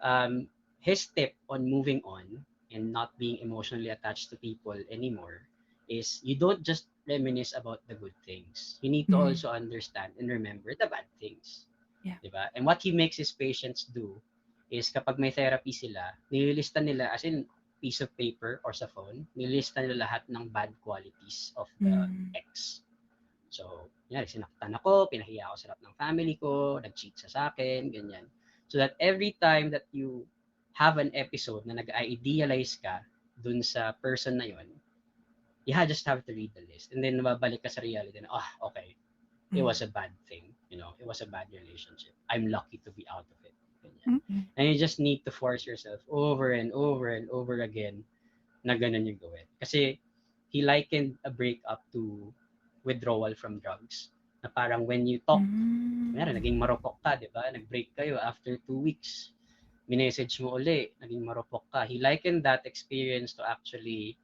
B: Um, his tip on moving on and not being emotionally attached to people anymore is you don't just reminisce about the good things. You need to
A: Mm.
B: also understand and remember the bad things.
A: Yeah.
B: Diba? And what he makes his patients do is kapag may therapy sila, nililista nila as in piece of paper or sa phone, nililista nila lahat ng bad qualities of the
A: Mm.
B: ex. So, yan, sinaktan ako, pinahiya ako sa harap ng family ko, nag-cheat sa akin, ganyan. So that every time that you have an episode na nag-idealize ka dun sa person na yon, you just have to read the list. And then mababalik ka sa reality na, okay, it
A: Mm.
B: was a bad thing. It was a bad relationship. I'm lucky to be out of it. Ganyan.
A: Mm.
B: And you just need to force yourself over and over and over again na ganun yung gawin. Kasi he likened a breakup to withdrawal from drugs. Na parang when you talk, kunyari,
A: Mm.
B: naging marupok ka, di ba? Nag-break kayo after 2 weeks. Minessage mo uli, naging marupok ka. He likened that experience to actually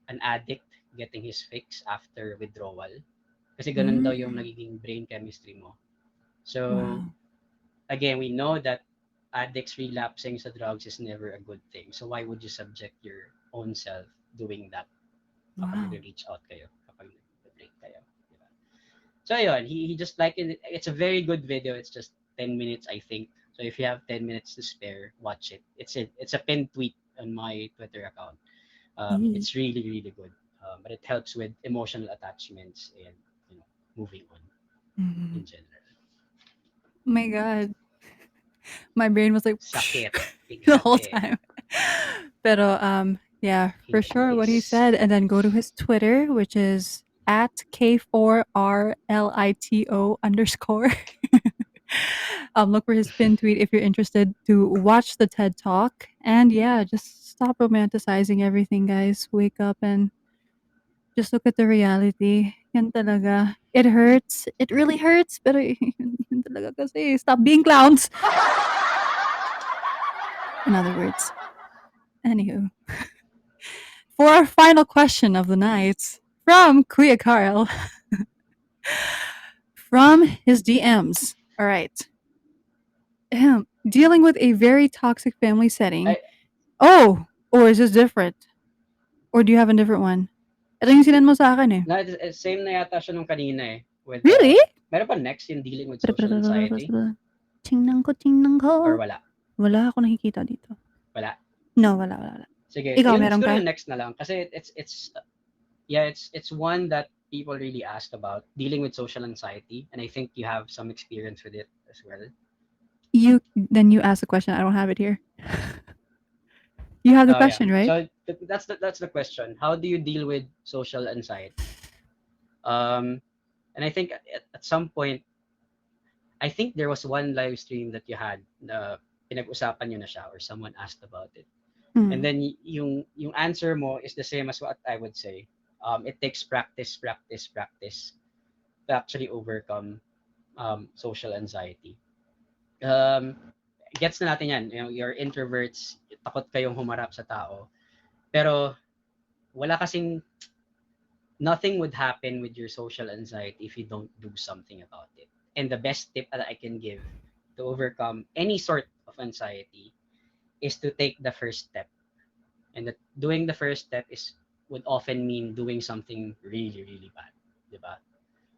B: an addict getting his fix after withdrawal. Kasi ganun daw yung
A: Mm.
B: nagiging brain chemistry mo. So,
A: Wow.
B: again, we know that addicts relapsing sa drugs is never a good thing. So, why would you subject your own self doing that kapag
A: Wow.
B: nag-reach out kayo, kapag nag-break kayo? Diba? So, yun, he just like it. It's a very good video. It's just 10 minutes, I think. So, if you have 10 minutes to spare, watch it. It's a pinned tweet on my Twitter account.
A: Mm.
B: It's really, really good. But it helps with emotional attachments and moving on
A: Mm.
B: in general.
A: My God. My brain was like
B: Sakit.
A: the whole
B: Bighate.
A: time. Pero yeah, for sure what he
B: Hintis.
A: said. And then go to his Twitter, which is at K4rlito underscore. Look for his pin tweet if you're interested to watch the TED Talk. And yeah, just stop romanticizing everything, guys. Wake up and just look at the reality. Yan talaga. It hurts. It really hurts. Pero yun talaga kasi. Stop being clowns. In other words. Anywho. For our final question of the night from Kuya Carl. From his DMs. All right. Dealing with a very toxic family setting.
B: Ay,
A: Oh, or is this different? Or do you have a different one? Ito yung sinend mo sa akin eh.
B: same na yata siya nung kanina eh. With,
A: Really?
B: meron pa next yung dealing with
A: Pera, pera,
B: social
A: pera, pera, pera,
B: anxiety?
A: pera. Tingnan ko, tingnan
B: Or
A: ko.
B: wala?
A: Wala ako nakikita dito.
B: Wala.
A: No, wala.
B: Sige,
A: Ikaw,
B: yun
A: meron
B: siguro
A: ka?
B: yung next na lang. Kasi it's one that people really ask about, dealing with social anxiety. And I think you have some experience with it as well.
A: Then you ask the question. I don't have it here. You have the
B: Oh yeah.
A: question, right?
B: So that's the question. How do you deal with social anxiety? And I think at some point, I think there was one live stream that you had na pinag-usapan niyo na siya or someone asked about it. And
A: Mm.
B: then yung answer mo is the same as what I would say. It takes practice, practice, practice to actually overcome social anxiety. Gets na natin yan. You're introverts, takot kayong humarap sa tao. Pero wala kasing nothing would happen with your social anxiety if you don't do something about it. And the best tip that I can give to overcome any sort of anxiety is to take the first step. And that doing the first step would often mean doing something really, really bad. Diba?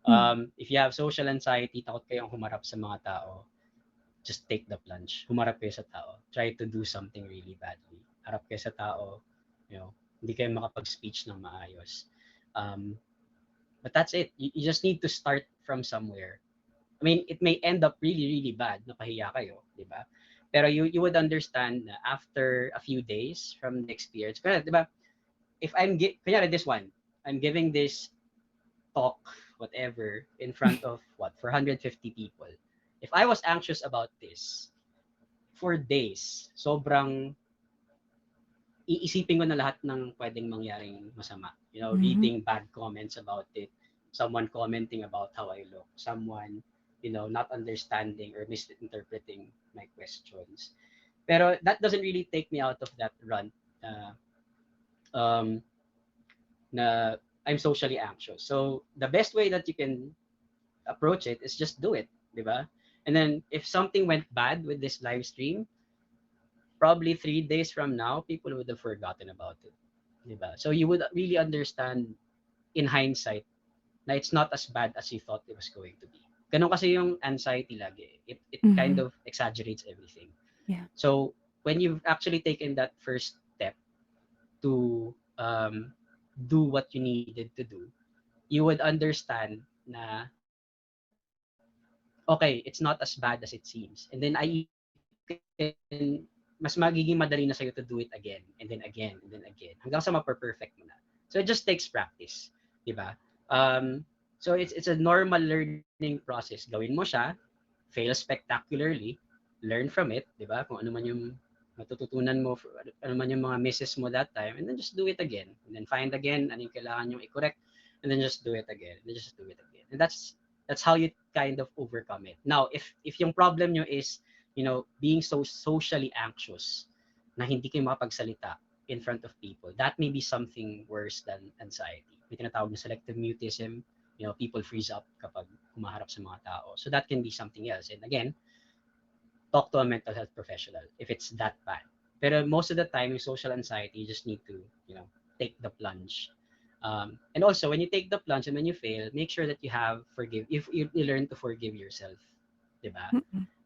A: Mm.
B: If you have social anxiety, takot kayong humarap sa mga tao, just take the plunge. Humarap kayo sa tao. Try to do something really badly. Harap kayo sa tao, hindi kayo makapag-speech ng maayos. But that's it. You just need to start from somewhere. I mean, it may end up really, really bad, napahiya kayo, di ba? Pero you would understand na after a few days from the experience, kaya, di ba, if kaya this one, I'm giving this talk, whatever, in front of 450 people. If I was anxious about this for days, sobrang iisipin ko na lahat ng pwedeng mangyaring masama.
A: Mm-hmm.
B: Reading bad comments about it, someone commenting about how I look, someone, not understanding or misinterpreting my questions. Pero that doesn't really take me out of that run um, na I'm socially anxious. So the best way that you can approach it is just do it, di ba? And then if something went bad with this live stream, probably 3 days from now, people would have forgotten about it. Diba? So you would really understand in hindsight na it's not as bad as you thought it was going to be. Ganun kasi yung anxiety lagi. It kind
A: Mhm.
B: of exaggerates everything.
A: Yeah.
B: So when you've actually taken that first step to do what you needed to do, you would understand na okay, it's not as bad as it seems. And then I can mas magiging madali na sa'yo to do it again and then again and then again hanggang sa ma-perfect mo na. So it just takes practice, 'di ba? So it's a normal learning process. Gawin mo siya, fail spectacularly, learn from it, 'di ba? Kung ano man yung matututunan mo, ano man yung mga misses mo that time, and then just do it again. And then find again ano yung kailangan yung i-correct, and then just do it again, and then just do it again. And that's how you kind of overcome it. Now, if yung problem nyo is, being so socially anxious na hindi kayo makapagsalita in front of people, that may be something worse than anxiety. May tinatawag na selective mutism, people freeze up kapag humaharap sa mga tao. So that can be something else. And again, talk to a mental health professional if it's that bad. Pero most of the time, yung social anxiety, you just need to, take the plunge. And also, when you take the plunge and when you fail, make sure that if you learn to forgive yourself, diba?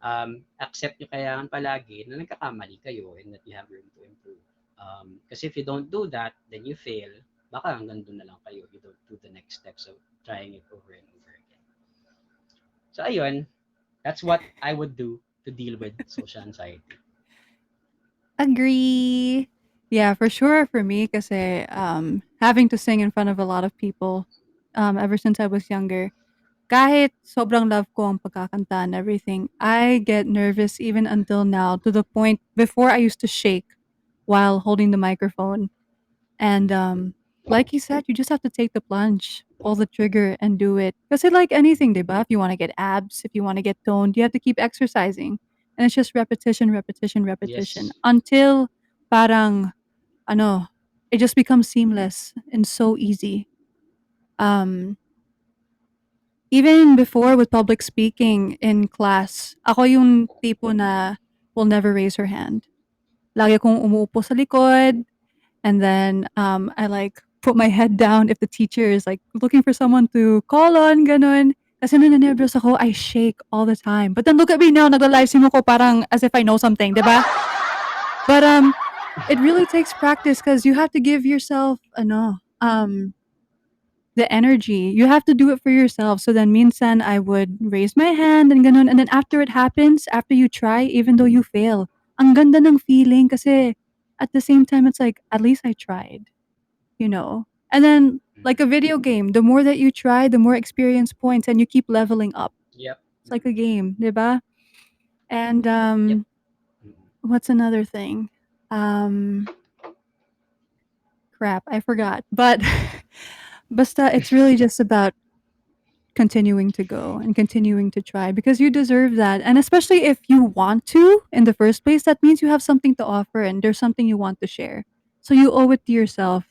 A: Mm.
B: Accept nyo kaya palagi na nagkakamali kayo and that you have room to improve. Kasi if you don't do that, then you fail, baka hanggang doon na lang kayo. You don't do the next steps of trying it over and over again. So ayun, that's what I would do to deal with social anxiety.
A: Agree. Yeah, for sure for me kasi, having to sing in front of a lot of people, ever since I was younger, kahit sobrang love ko ang pagkakanta and everything, I get nervous even until now to the point before I used to shake while holding the microphone. And like you said, you just have to take the plunge, pull the trigger, and do it. Because it's like anything, diba? If you want to get abs, if you want to get toned, you have to keep exercising. And it's just repetition, repetition, repetition
B: Yes.
A: until parang ano, it just becomes seamless and so easy. Um, Even before with public speaking in class, ako yung tipo na will never raise her hand. Lagi akong umuupo sa likod. And then, I, like, put my head down if the teacher is, like, looking for someone to call on, gano'n. Kasi nanenervyos ako, I shake all the time. But then look at me now, nagla-livestream ako parang as if I know something, 'di ba? But, it really takes practice because you have to give yourself ano, the energy. You have to do it for yourself. So then minsan I would raise my hand and gano'n, and then after it happens, after you try, even though you fail, ang ganda ng feeling kasi at the same time, it's like, at least I tried. You know? And then, like a video game, the more that you try, the more experience points and you keep leveling up.
B: Yep.
A: It's like a game, 'di ba? And
B: Yep.
A: what's another thing? Um Crap, I forgot. But basta it's really just about continuing to go and continuing to try because you deserve that. And especially if you want to in the first place, that means you have something to offer and there's something you want to share. So you owe it to yourself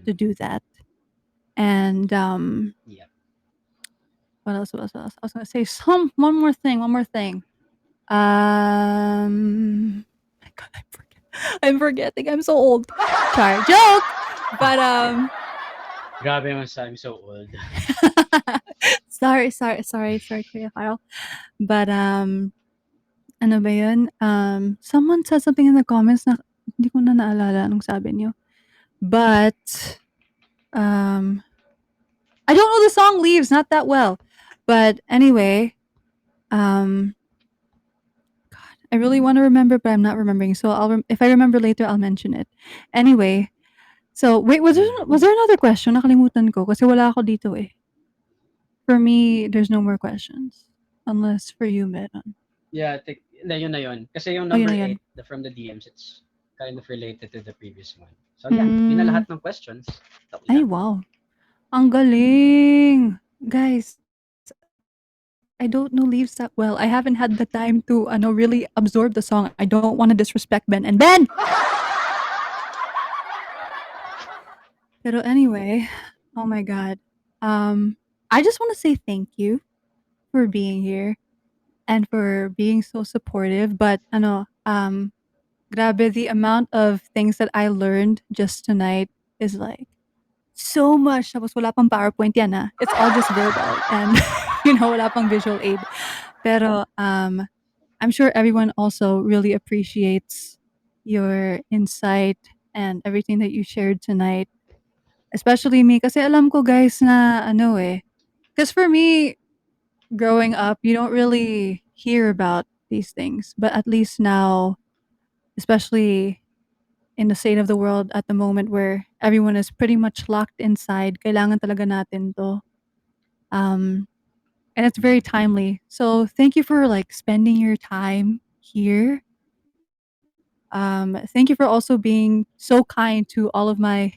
A: to do that. And
B: Yep.
A: what else? What else? What else? I was gonna say some one more thing. One more thing. My God, I'm forgetting. I'm so old. Char joke. But
B: Grabe naman sa I'm so old.
A: sorry, Kuya Carl. But ano ba yun? Someone said something in the comments na hindi ko na naalala anong sabi niyo. But um, I don't know the song Leaves not that well. But anyway, um, I really want to remember, but I'm not remembering. So if I remember later, I'll mention it. Anyway, so wait, was there another question? Nakalimutan ko kasi wala ako dito eh. For me, there's no more questions. Unless for you, meron.
B: Yeah, yun na yun. Kasi yung
A: Oh, yun
B: number
A: na yun.
B: 8, from the DMs, it's kind of related to the previous one. So yeah, yun na
A: Hmm.
B: lahat ng questions. Tapos
A: Ay,
B: na.
A: wow. Ang galing. Guys, I don't know Leaves that well. I haven't had the time to really absorb the song. I don't want to disrespect Ben. And Ben! Pero anyway, oh my God. I just want to say thank you for being here and for being so supportive. But ano, grabe, the amount of things that I learned just tonight is like so much. Tapos wala pang PowerPoint yan, ah. It's all just verbal and, wala pang visual aid. Pero, I'm sure everyone also really appreciates your insight and everything that you shared tonight. Especially me kasi alam ko guys na ano eh. Because for me, growing up, you don't really hear about these things. But at least now, especially in the state of the world at the moment where everyone is pretty much locked inside, kailangan talaga natin to. Um, and it's very timely. So thank you for like spending your time here. Thank you for also being so kind to all of my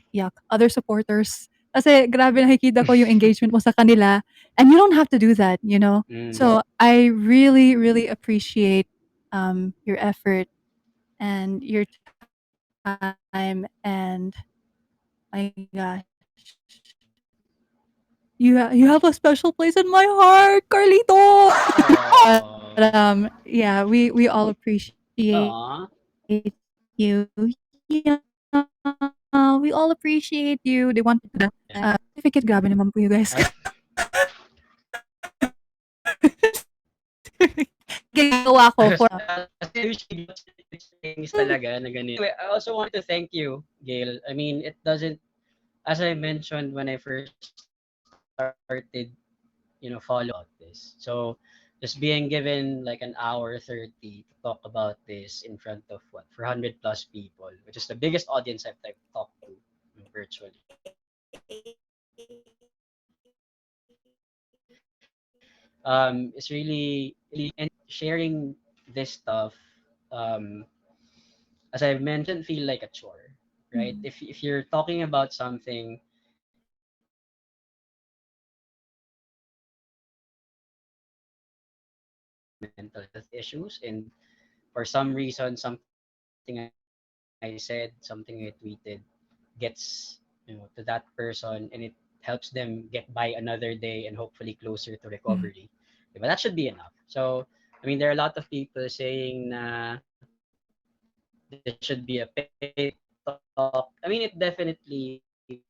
A: other supporters. Kasi grabe nakikita ko yung engagement mo sa kanila and you don't have to do that, you know? So I really, really appreciate your effort and your time and my gosh. You have a special place in my heart, Carlito. But yeah, we all appreciate
B: Aw.
A: you. Yeah, we all appreciate you. They wanted the certificate. Grabe naman po you guys. Ginagawa ko for
B: Kasi usually things talaga na ganito. Anyway, I also want to thank you, Gail. I mean, it doesn't, as I mentioned when I first started, follow about this. So, just being given like an hour 30 to talk about this in front of what, 400 plus people, which is the biggest audience I've talked to virtually. It's really, really, and sharing this stuff, um, as I've mentioned, feel like a chore, right? If you're talking about something mental health issues, and for some reason, something I said, something I tweeted, gets to that person, and it helps them get by another day and hopefully closer to recovery. But that should be enough. So, I mean, there are a lot of people saying this should be a paid talk. I mean, it definitely will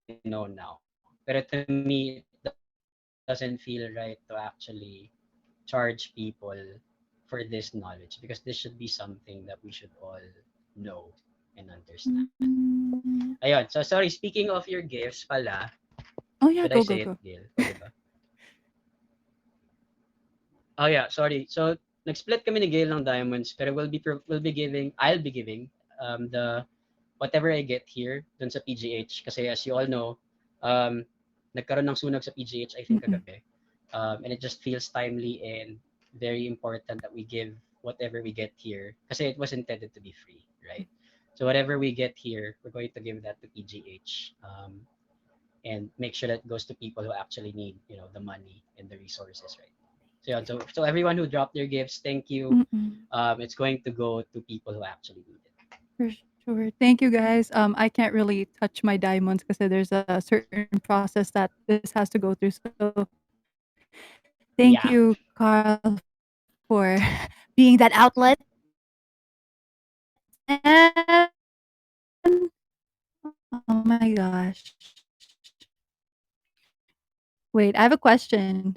B: be known now. But to me, it doesn't feel right to actually charge people for this knowledge because this should be something that we should all know and understand. Ayun. So sorry, speaking of your gifts pala, should I say it, Gail? Pwede ba?
A: Oh yeah, go go go.
B: Oh yeah, sorry. So nag-split kami ni Gail ng diamonds, pero I'll be giving the whatever I get here dun sa PGH kasi as you all know, um nagkaroon ng sunog sa PGH I think
A: Mm-mm.
B: kagabi. And it just feels timely and very important that we give whatever we get here kasi it was intended to be free, right? So whatever we get here, we're going to give that to PGH. And make sure that it goes to people who actually need, the money and the resources, right? So yeah, so everyone who dropped their gifts, thank you.
A: Mm-mm.
B: It's going to go to people who actually need it.
A: For sure. Thank you guys. I can't really touch my diamonds because there's a certain process that this has to go through. So thank you,
B: Yeah.
A: Carl, for being that outlet. And oh my gosh. Wait, I have a question.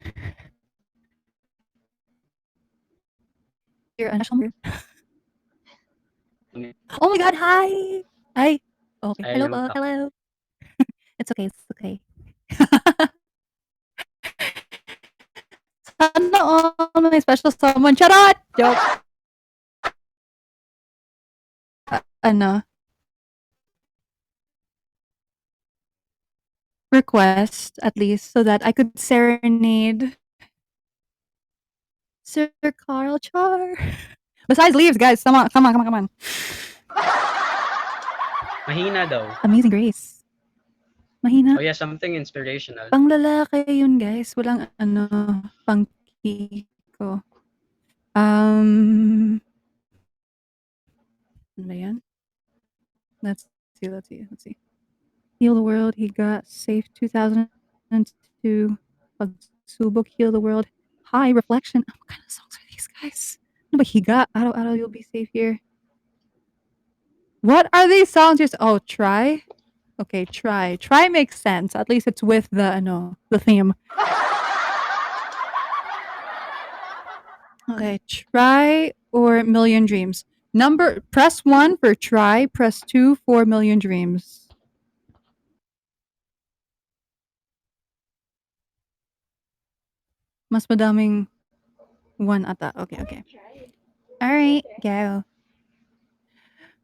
A: Is there a national number? Oh my god, hi. Hi. Okay.
B: I
A: Hello
B: lang
A: po.
B: talk.
A: Hello. It's okay. It's okay. Sana all may special someone. Charot! Joke. Ano? Request, at least, so that I could serenade Sir Carl Char. Besides leaves, guys. Come on, come on, come on, come on.
B: Mahina daw.
A: Amazing Grace. Mahina.
B: Oh yeah, something inspirational.
A: Pang lalaki yun, guys. Walang ano, pang Kiko. Ano ba yan? Let's see. Heal the World, he got Safe 2002. Pagsubok, Heal the World. High Reflection. What kind of songs are these, guys? Ano ba, higa? Araw-araw you'll be safe here. What are these songs? Oh, try? Okay, try. Try makes sense. At least it's with the theme. Okay, try or Million Dreams. Press 1 for try, press 2 for Million Dreams. Mas madaming 1 ata. Okay. Alright, go.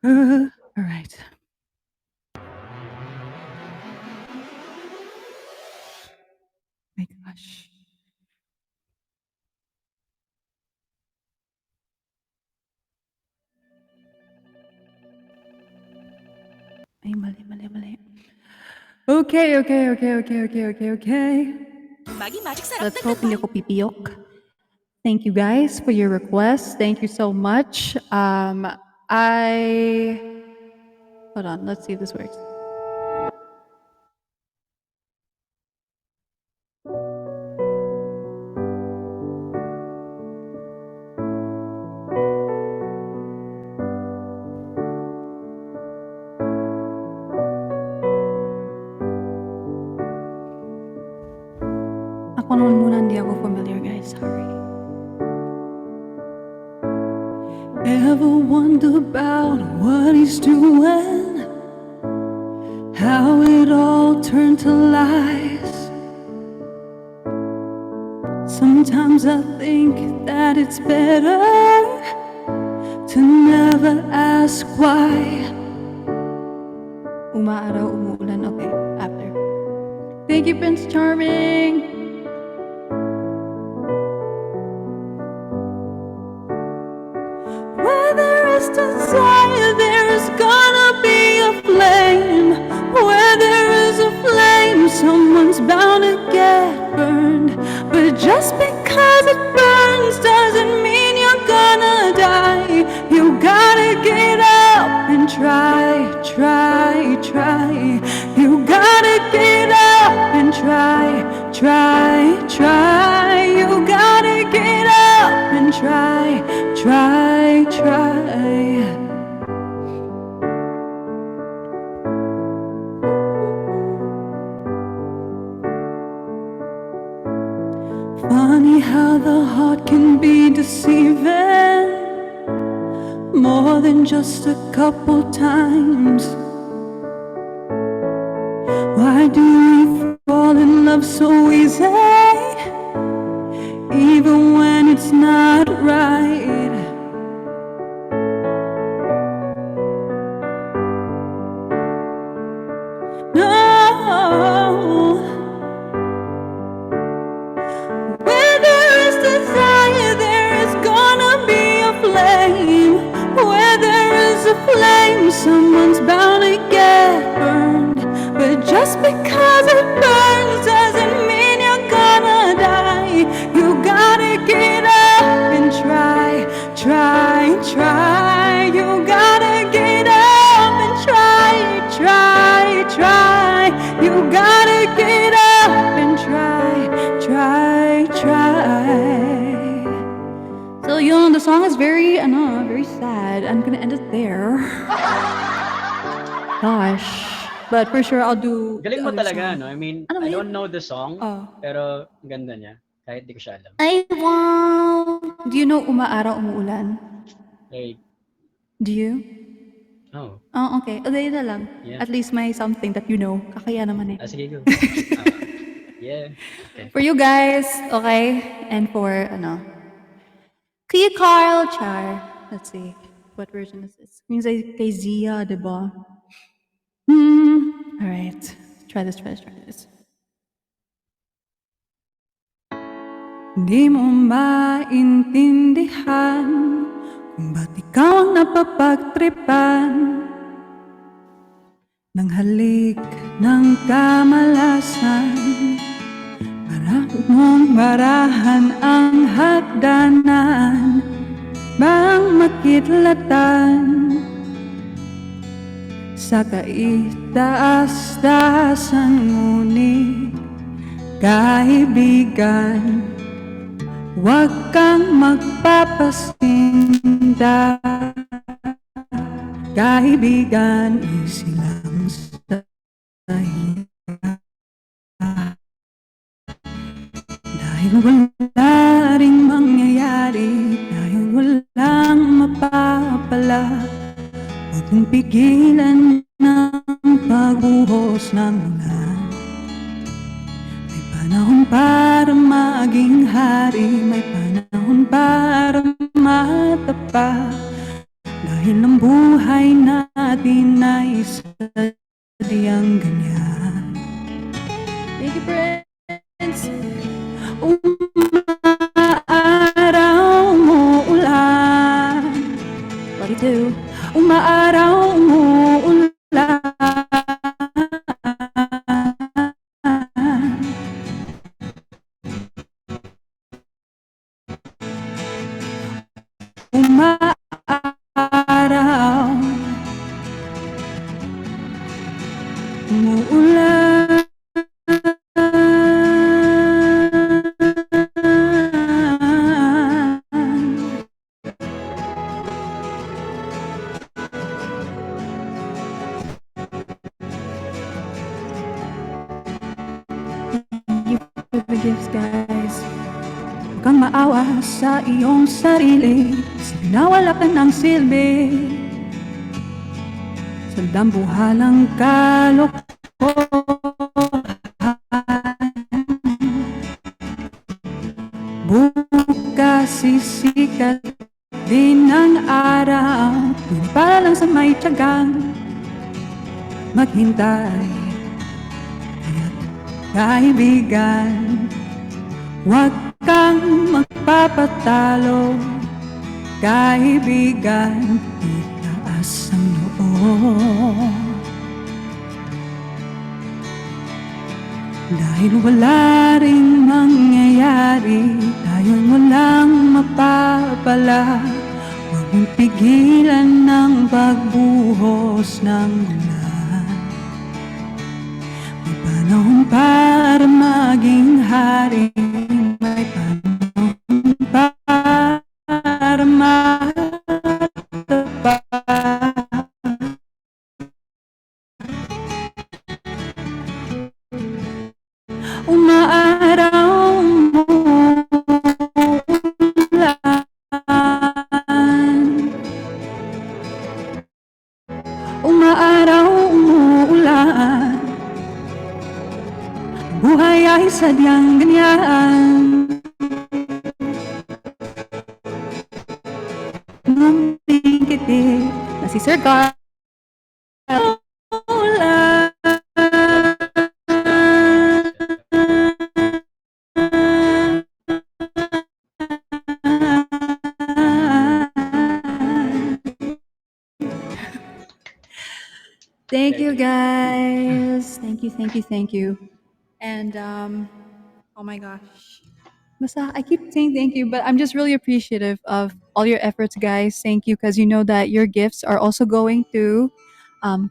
A: Alright. My gosh. Ay, mali. Okay. Let's hope hindi ako pipiyok. Thank you guys for your requests. Thank you so much. Hold on, let's see if this works. Ako naman muna, hindi ako familiar, guys. Sorry. Ever wonder about what he's doing? How it all turned to lies? Sometimes I think that it's better to never ask why. Umaaraw, umuulan. Okay, after. Thank you, Prince Charming. Where there is desire, there is gonna be a flame. Where there is a flame, someone's bound to get burned. But just because it burns doesn't mean you're gonna die. You gotta get up and try. You gotta get up and try. You gotta get up and try. Funny how the heart can be deceiving more than just a couple times. Why do we fall in love so easy, even when it's not right? No. Where there is desire, there is gonna be a flame. Where there is a flame, someone's bound to get burned. But just because it burns doesn't mean you're gonna die. You gotta get up and try. You gotta get up and try. You gotta get up and try. So yun, the song is very sad. I'm gonna end it there. Gosh. But for sure, I'll do
B: Galing
A: the
B: mo
A: other
B: talaga,
A: song.
B: no? I mean,
A: Ano ba
B: I
A: yun?
B: don't know the song,
A: Oh.
B: pero ang ganda niya. Kahit di ko siya alam.
A: Ay, wow! Do you know Umaaraw, Umuulan?
B: Like,
A: Do you?
B: oh,
A: Oh, okay. O, na lang.
B: Yeah.
A: At least may something that you know. Kakaya naman eh.
B: sige, go. Yeah. Okay.
A: For you guys, okay? And for, K4rlito, Char. Let's see. What version is this? Yung kay Zia, diba? Alright. Try this. Di mo maintindihan kung ba't ikaw ang napapagtripan ng halik ng kamalasan. Marami mong marahan ang hagdanan, bang makitlatan sa kaitaas-taasan. Ngunit kaibigan, huwag kang magpapasin. kita, kaibigan, isilang sa dahil wala ring mangyayari, dahil walang mapapala, huwag mong pigilan ng pagbuhos ng ulan. May panahon para maging hari, may panahon para matapa, dahil ang buhay natin ay sadyang ganyan. Thank you, friends. Umaaraw, umuulan. Love you too. Umaaraw, umuulan. Umaaraw, umuulan. Thank you for the gifts, guys. Huwag kang maawa sa iyong sarili, sabi na wala ka ng silbi. Sa dambuhalang kalokohan, bukas sisikat din ang araw, ngunit para lang sa may tiyagang maghintay. Kaya't kaibigan, huwag kang magpapatalo, kaibigan, itaas ang loob. Dahil wala ring mangyayari, dahil walang mapapala, huwag mong pigilan ng pagbuhos ng ulan. May panahon para maging hari, may panahon para matapa, umaaraw, umuulan. Umaaraw, umuulan. Buhay ay sadyang ganyan. Nguming kitik na si Sir Carl. Ulan. Thank you, guys. Thank you, thank you, thank you. And oh my gosh. Basta, I keep saying thank you, but I'm just really appreciative of all your efforts, guys. Thank you, because you know that your gifts are also going to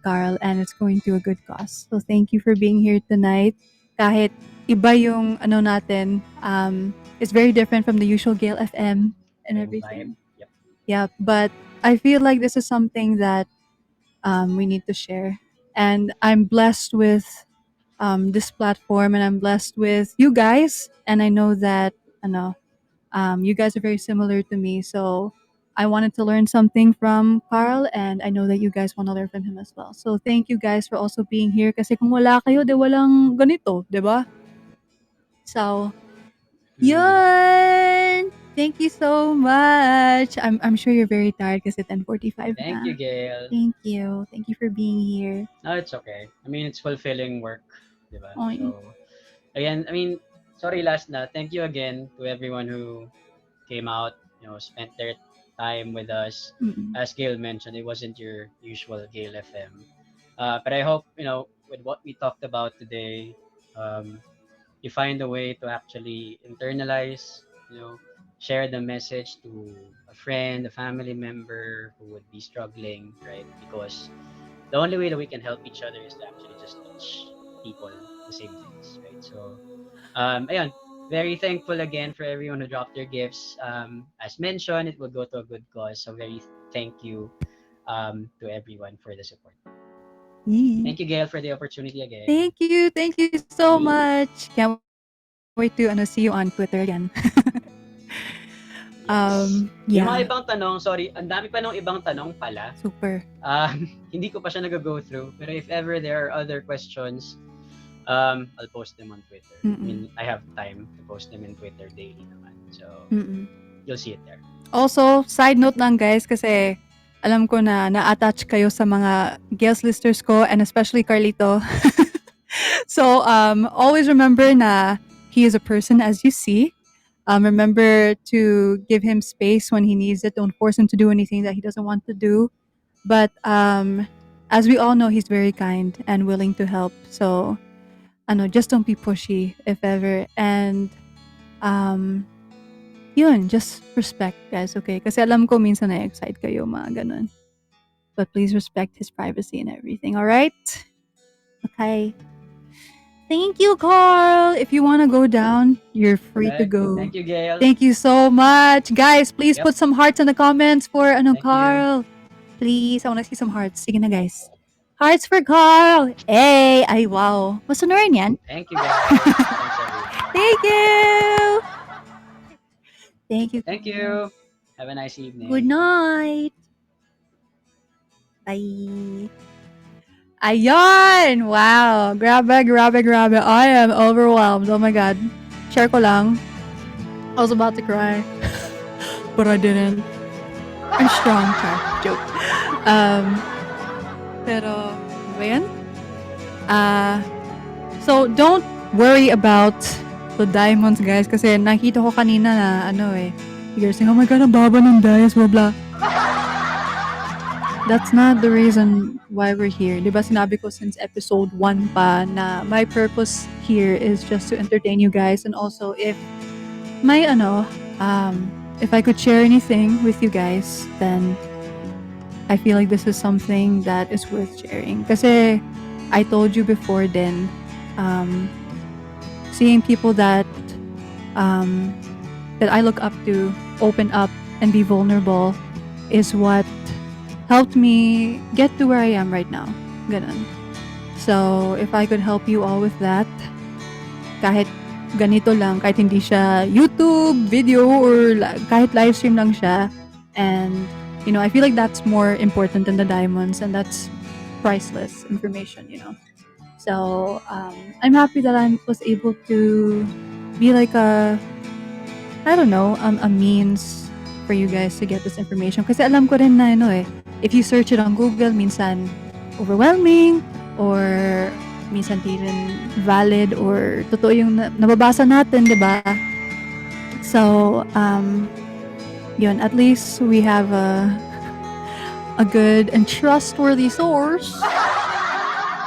A: Carl, and it's going to a good cause. So thank you for being here tonight. Kahit iba yung ano natin, it's very different from the usual Gale FM and
B: Yung
A: everything.
B: vibe. Yep.
A: Yeah, but I feel like this is something that we need to share. And I'm blessed with this platform, and I'm blessed with you guys. And I know that ano, you guys are very similar to me. So I wanted to learn something from Carl, and I know that you guys want to learn from him as well. So thank you guys for also being here. Kasi kung wala kayo, de walang ganito, di ba? So, yun! Thank you so much. I'm sure you're very tired kasi 10:45
B: Thank
A: na.
B: you, Gail.
A: Thank you. Thank you for being here.
B: No, it's okay. I mean, it's fulfilling work, di ba?
A: Oy.
B: So, again, I mean, sorry last na. Thank you again to everyone who came out, spent their time with us.
A: Mm-mm.
B: As Gail mentioned, it wasn't your usual Gail FM. But I hope, with what we talked about today, you find a way to actually internalize, share the message to a friend, a family member who would be struggling, right? Because the only way that we can help each other is to actually just teach people the same things, right? So, ayun, very thankful again for everyone who dropped their gifts. As mentioned, it will go to a good cause. So very thank you to everyone for the support.
A: Yee.
B: Thank you, Gail, for the opportunity again.
A: Thank you so much. Can't wait to see you on Twitter again.
B: Yes. Yung
A: Yeah,
B: mga ibang tanong, sorry, ang dami pa nung ibang tanong pala.
A: super.
B: Hindi ko pa siya nag-go through. Pero if ever there are other questions, I'll post them on Twitter. I mean, I have time to post them in Twitter daily naman. So, you'll see it there.
A: Also, side note lang guys, kasi alam ko na na-attach kayo sa mga guest listers ko and especially Carlito. So, always remember na he is a person as you see. Remember to give him space when he needs it. Don't force him to do anything that he doesn't want to do. But as we all know, he's very kind and willing to help. So, just don't be pushy if ever. And yun, just respect guys, okay? Kasi alam ko minsan na-excite kayo, mga ganun. But please respect his privacy and everything, alright? Okay. Thank you, Carl. If you want to go down, you're free to go.
B: Thank you, Gail.
A: Thank you so much. Guys, please put some hearts in the comments for Carl. Please, I want to see some hearts. Sige na, guys. Hearts for Carl. Hey, ay wow. Masunurin yan.
B: Thank you, guys.
A: Thank you. Thank you.
B: Thank you. Have a nice evening.
A: Good night. Bye. Ayan! Wow! Grabe. I am overwhelmed. Oh my God. Share ko lang. I was about to cry. But I didn't. I'm strong. Joke. Pero, ano ba yan? So, don't worry about the diamonds, guys. Kasi nakita ko kanina na, you're saying, oh my God, ang baba ng dias, blah, blah. That's not the reason why we're here. Diba sinabi ko since episode 1 pa na my purpose here is just to entertain you guys, and also if if I could share anything with you guys, then I feel like this is something that is worth sharing. Kasi I told you before then, seeing people that I look up to open up and be vulnerable is what helped me get to where I am right now. Ganun. So, if I could help you all with that, kahit ganito lang, kahit hindi siya YouTube video or kahit live stream lang siya, and I feel like that's more important than the diamonds, and that's priceless information, So, I'm happy that I was able to be like a means for you guys to get this information. Kasi alam ko rin na, if you search it on Google, minsan overwhelming, or minsan di rin valid, or totoo yung nababasa natin, di ba? So, yun, at least we have a good and trustworthy source,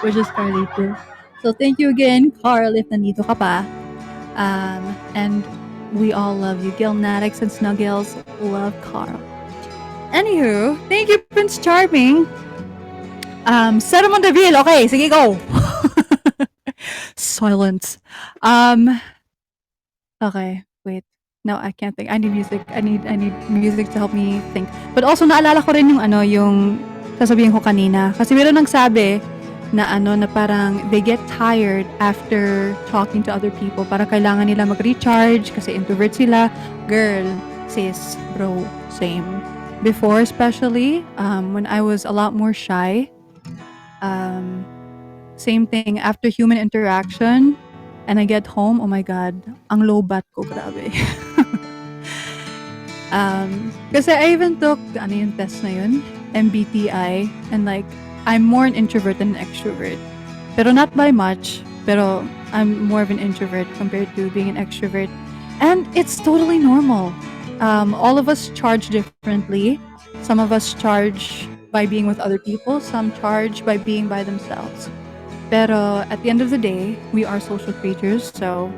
A: which is Carlito. So, thank you again, Carl, if nandito ka pa. And we all love you. Gilnatics and Snuggles love Carl. Anywho, thank you, Prince Charming. Set him on the wheel. Okay, sige, go. Silence. Okay, wait. No, I can't think. I need music. I need music to help me think. But also, naalala ko rin yung sasabihin ko kanina. Kasi meron nagsabi na na parang they get tired after talking to other people. Para kailangan nila mag-recharge kasi introvert sila. Girl, sis, bro, same. Before, especially, when I was a lot more shy, same thing, after human interaction, and I get home, oh my God, ang low bat ko, grabe. Kasi I even took, yung test na yun? MBTI, and like, I'm more an introvert than an extrovert. Pero not by much, pero I'm more of an introvert compared to being an extrovert. And it's totally normal. All of us charge differently. Some of us charge by being with other people. Some charge by being by themselves. Pero at the end of the day, we are social creatures, so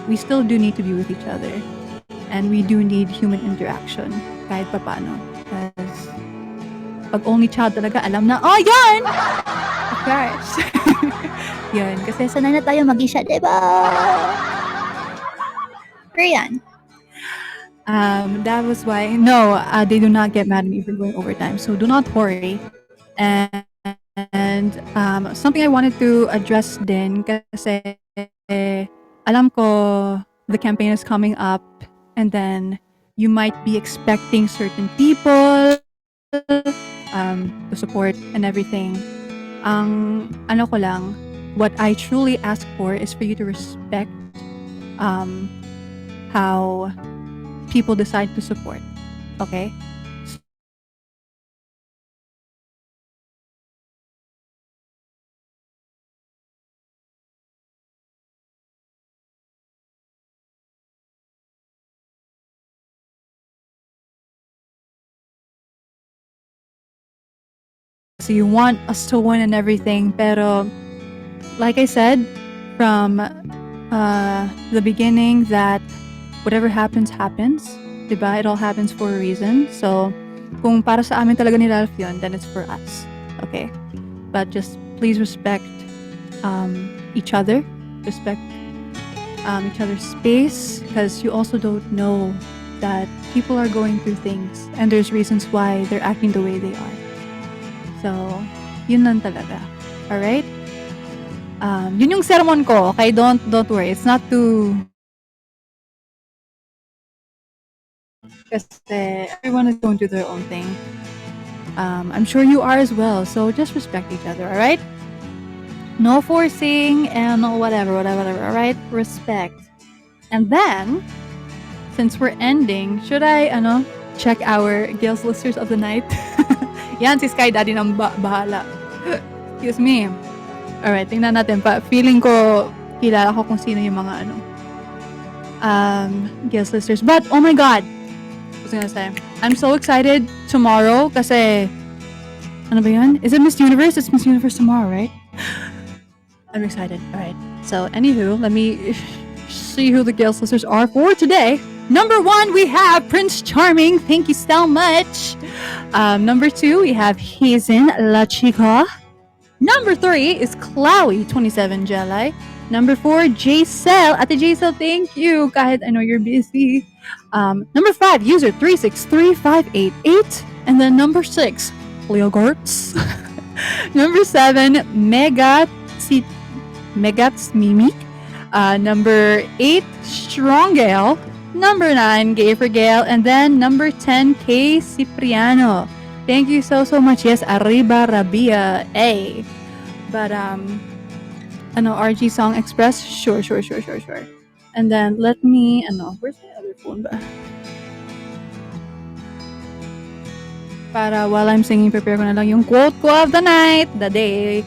A: we still do need to be with each other. And we do need human interaction, kahit papano. Because pag only child talaga, alam na, oh, yan! Of course. Yun, kasi sanay na tayo mag-isa, diba? Korean. That was why. No, they do not get mad at me for going overtime. So do not worry. And something I wanted to address din kasi alam ko the campaign is coming up and then you might be expecting certain people to support and everything. Ang ano ko lang, what I truly ask for is for you to respect um, how people decide to support. Okay? So you want us to win and everything, pero like I said from the beginning that whatever happens, happens. Diba? It all happens for a reason. So, kung para sa amin talaga ni Ralph yun, then it's for us. Okay? But just please respect each other. Respect each other's space because you also don't know that people are going through things and there's reasons why they're acting the way they are. So, yun lang talaga. Alright? Yun yung sermon ko. Okay? Don't worry. It's not to kasi everyone is going through their own thing. I'm sure you are as well. So just respect each other, all right? No forcing and no whatever, all right? Respect. And then, since we're ending, should I, check our Gales listeners of the night? Yan, si Sky Daddy nang bahala. Excuse me. Alright, tingnan natin pa. Feeling ko, kilala ko kung sino yung mga, Gales listeners. But, oh my God, was gonna say, I'm so excited tomorrow kasi, ano ba yun? Is it Miss Universe? It's Miss Universe tomorrow, right? I'm excited. Alright. So, anywho, let me see who the Gales listeners are for today. Number 1, we have Prince Charming. Thank you so much. Number 2, we have Hazen La Chica. Number 3 is Chloe, 27 July. Number 4, J-Cell. Ate J-Cell, thank you. Kahit I know you're busy. Number 5, user 363588. And then number 6, Leo Gortz. Number 7, Megats Mimi. Number 8, Stronggale. Number 9, Gay for Gale. And then number 10, K. Cipriano. Thank you so much. Yes, Arriba Rabia. A. But, RG Song Express? Sure. And then, let me, where's my other phone ba? Para while I'm singing, prepare ko na lang yung quote ko of the night, the day.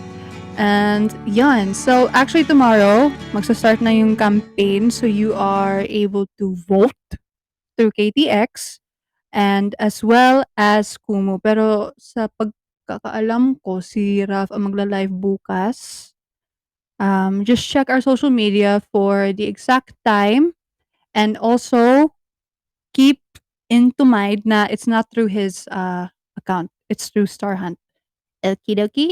A: And yun. So, actually tomorrow, magsa-start na yung campaign. So, you are able to vote through KTX and as well as Kumu. Pero sa pagkakaalam ko, si Raf ang magla-live bukas. Just check our social media for the exact time and also keep into mind na it's not through his account. It's through Star Hunt. Okie dokie.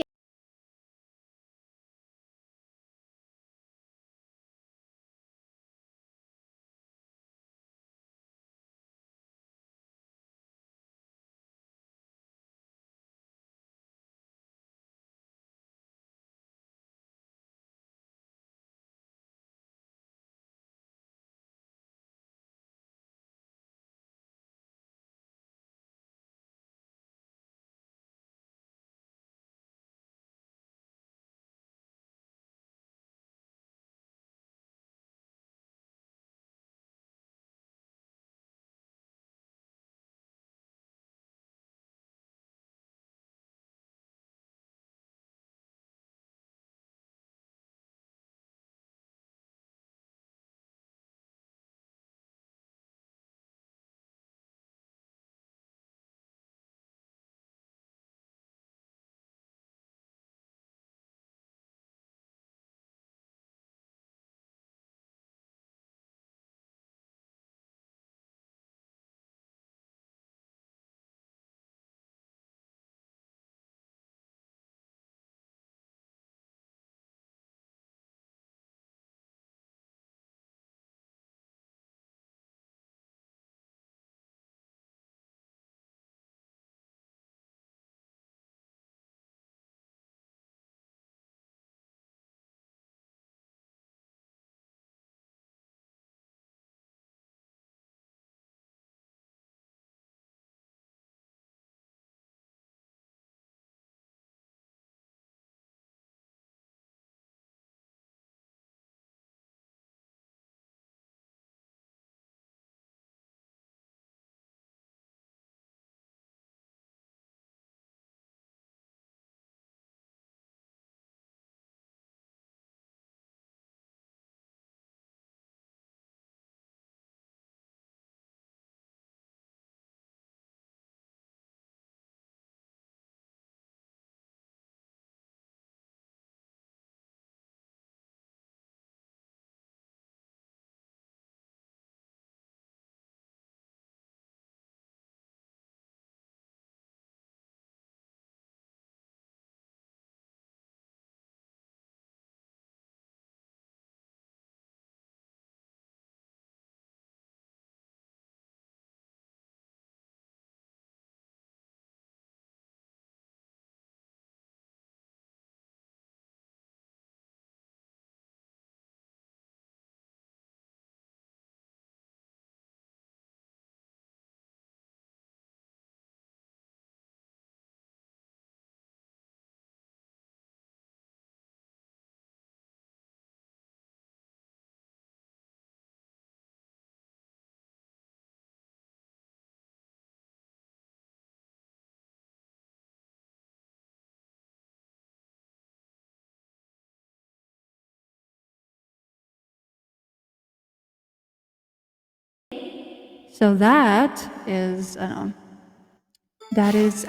A: So that is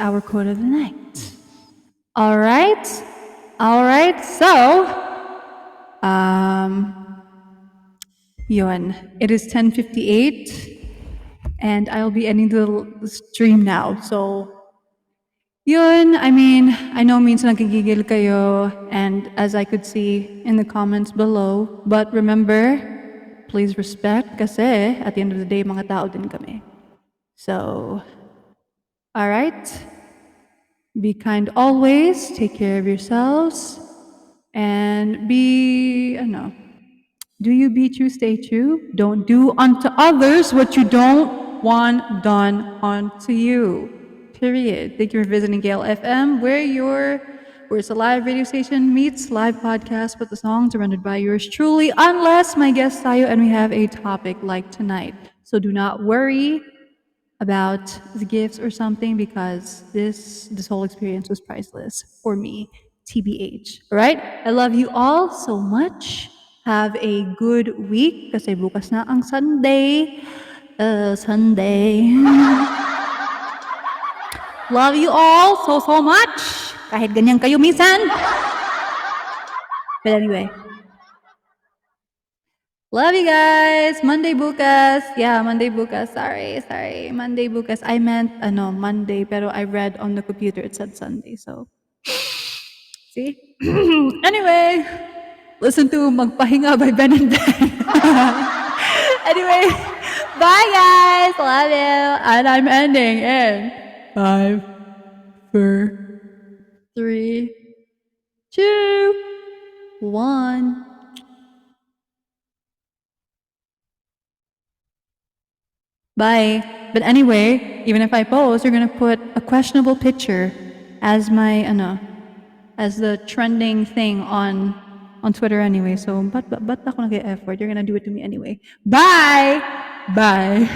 A: our quote of the night. All right. So, yun. It is 10:58, and I'll be ending the stream now. So, yun. I mean, I know minsan nagigigil kayo, and as I could see in the comments below, but remember, please respect kasi at the end of the day, mga tao din kami. So, all right. Be kind always, take care of yourselves, and be, I don't know, do you be true, stay true. Don't do unto others what you don't want done unto you. Period. Thank you for visiting Gale FM, where it's a live radio station meets live podcast, but the songs are rendered by yours truly, unless my guest tayo and we have a topic like tonight. So do not worry about the gifts or something because this whole experience was priceless for me, TBH. All right? I love you all so much. Have a good week kasi bukas na ang Sunday. Sunday. Love you all so much. Kahit ganyan kayo minsan. But anyway. Love you guys. Monday bukas. Yeah, Monday bukas. Sorry. Monday bukas. I meant Monday, pero I read on the computer it said Sunday. So, see? Anyway, listen to Magpahinga by Ben and Ben. Anyway, bye guys. Love you. And I'm ending in 5, 4, 3, 2, 1. Bye. But anyway, even if I post, you're gonna put a questionable picture as my as the trending thing on Twitter anyway. So but ako nag-effort. You're gonna do it to me anyway. Bye. Bye.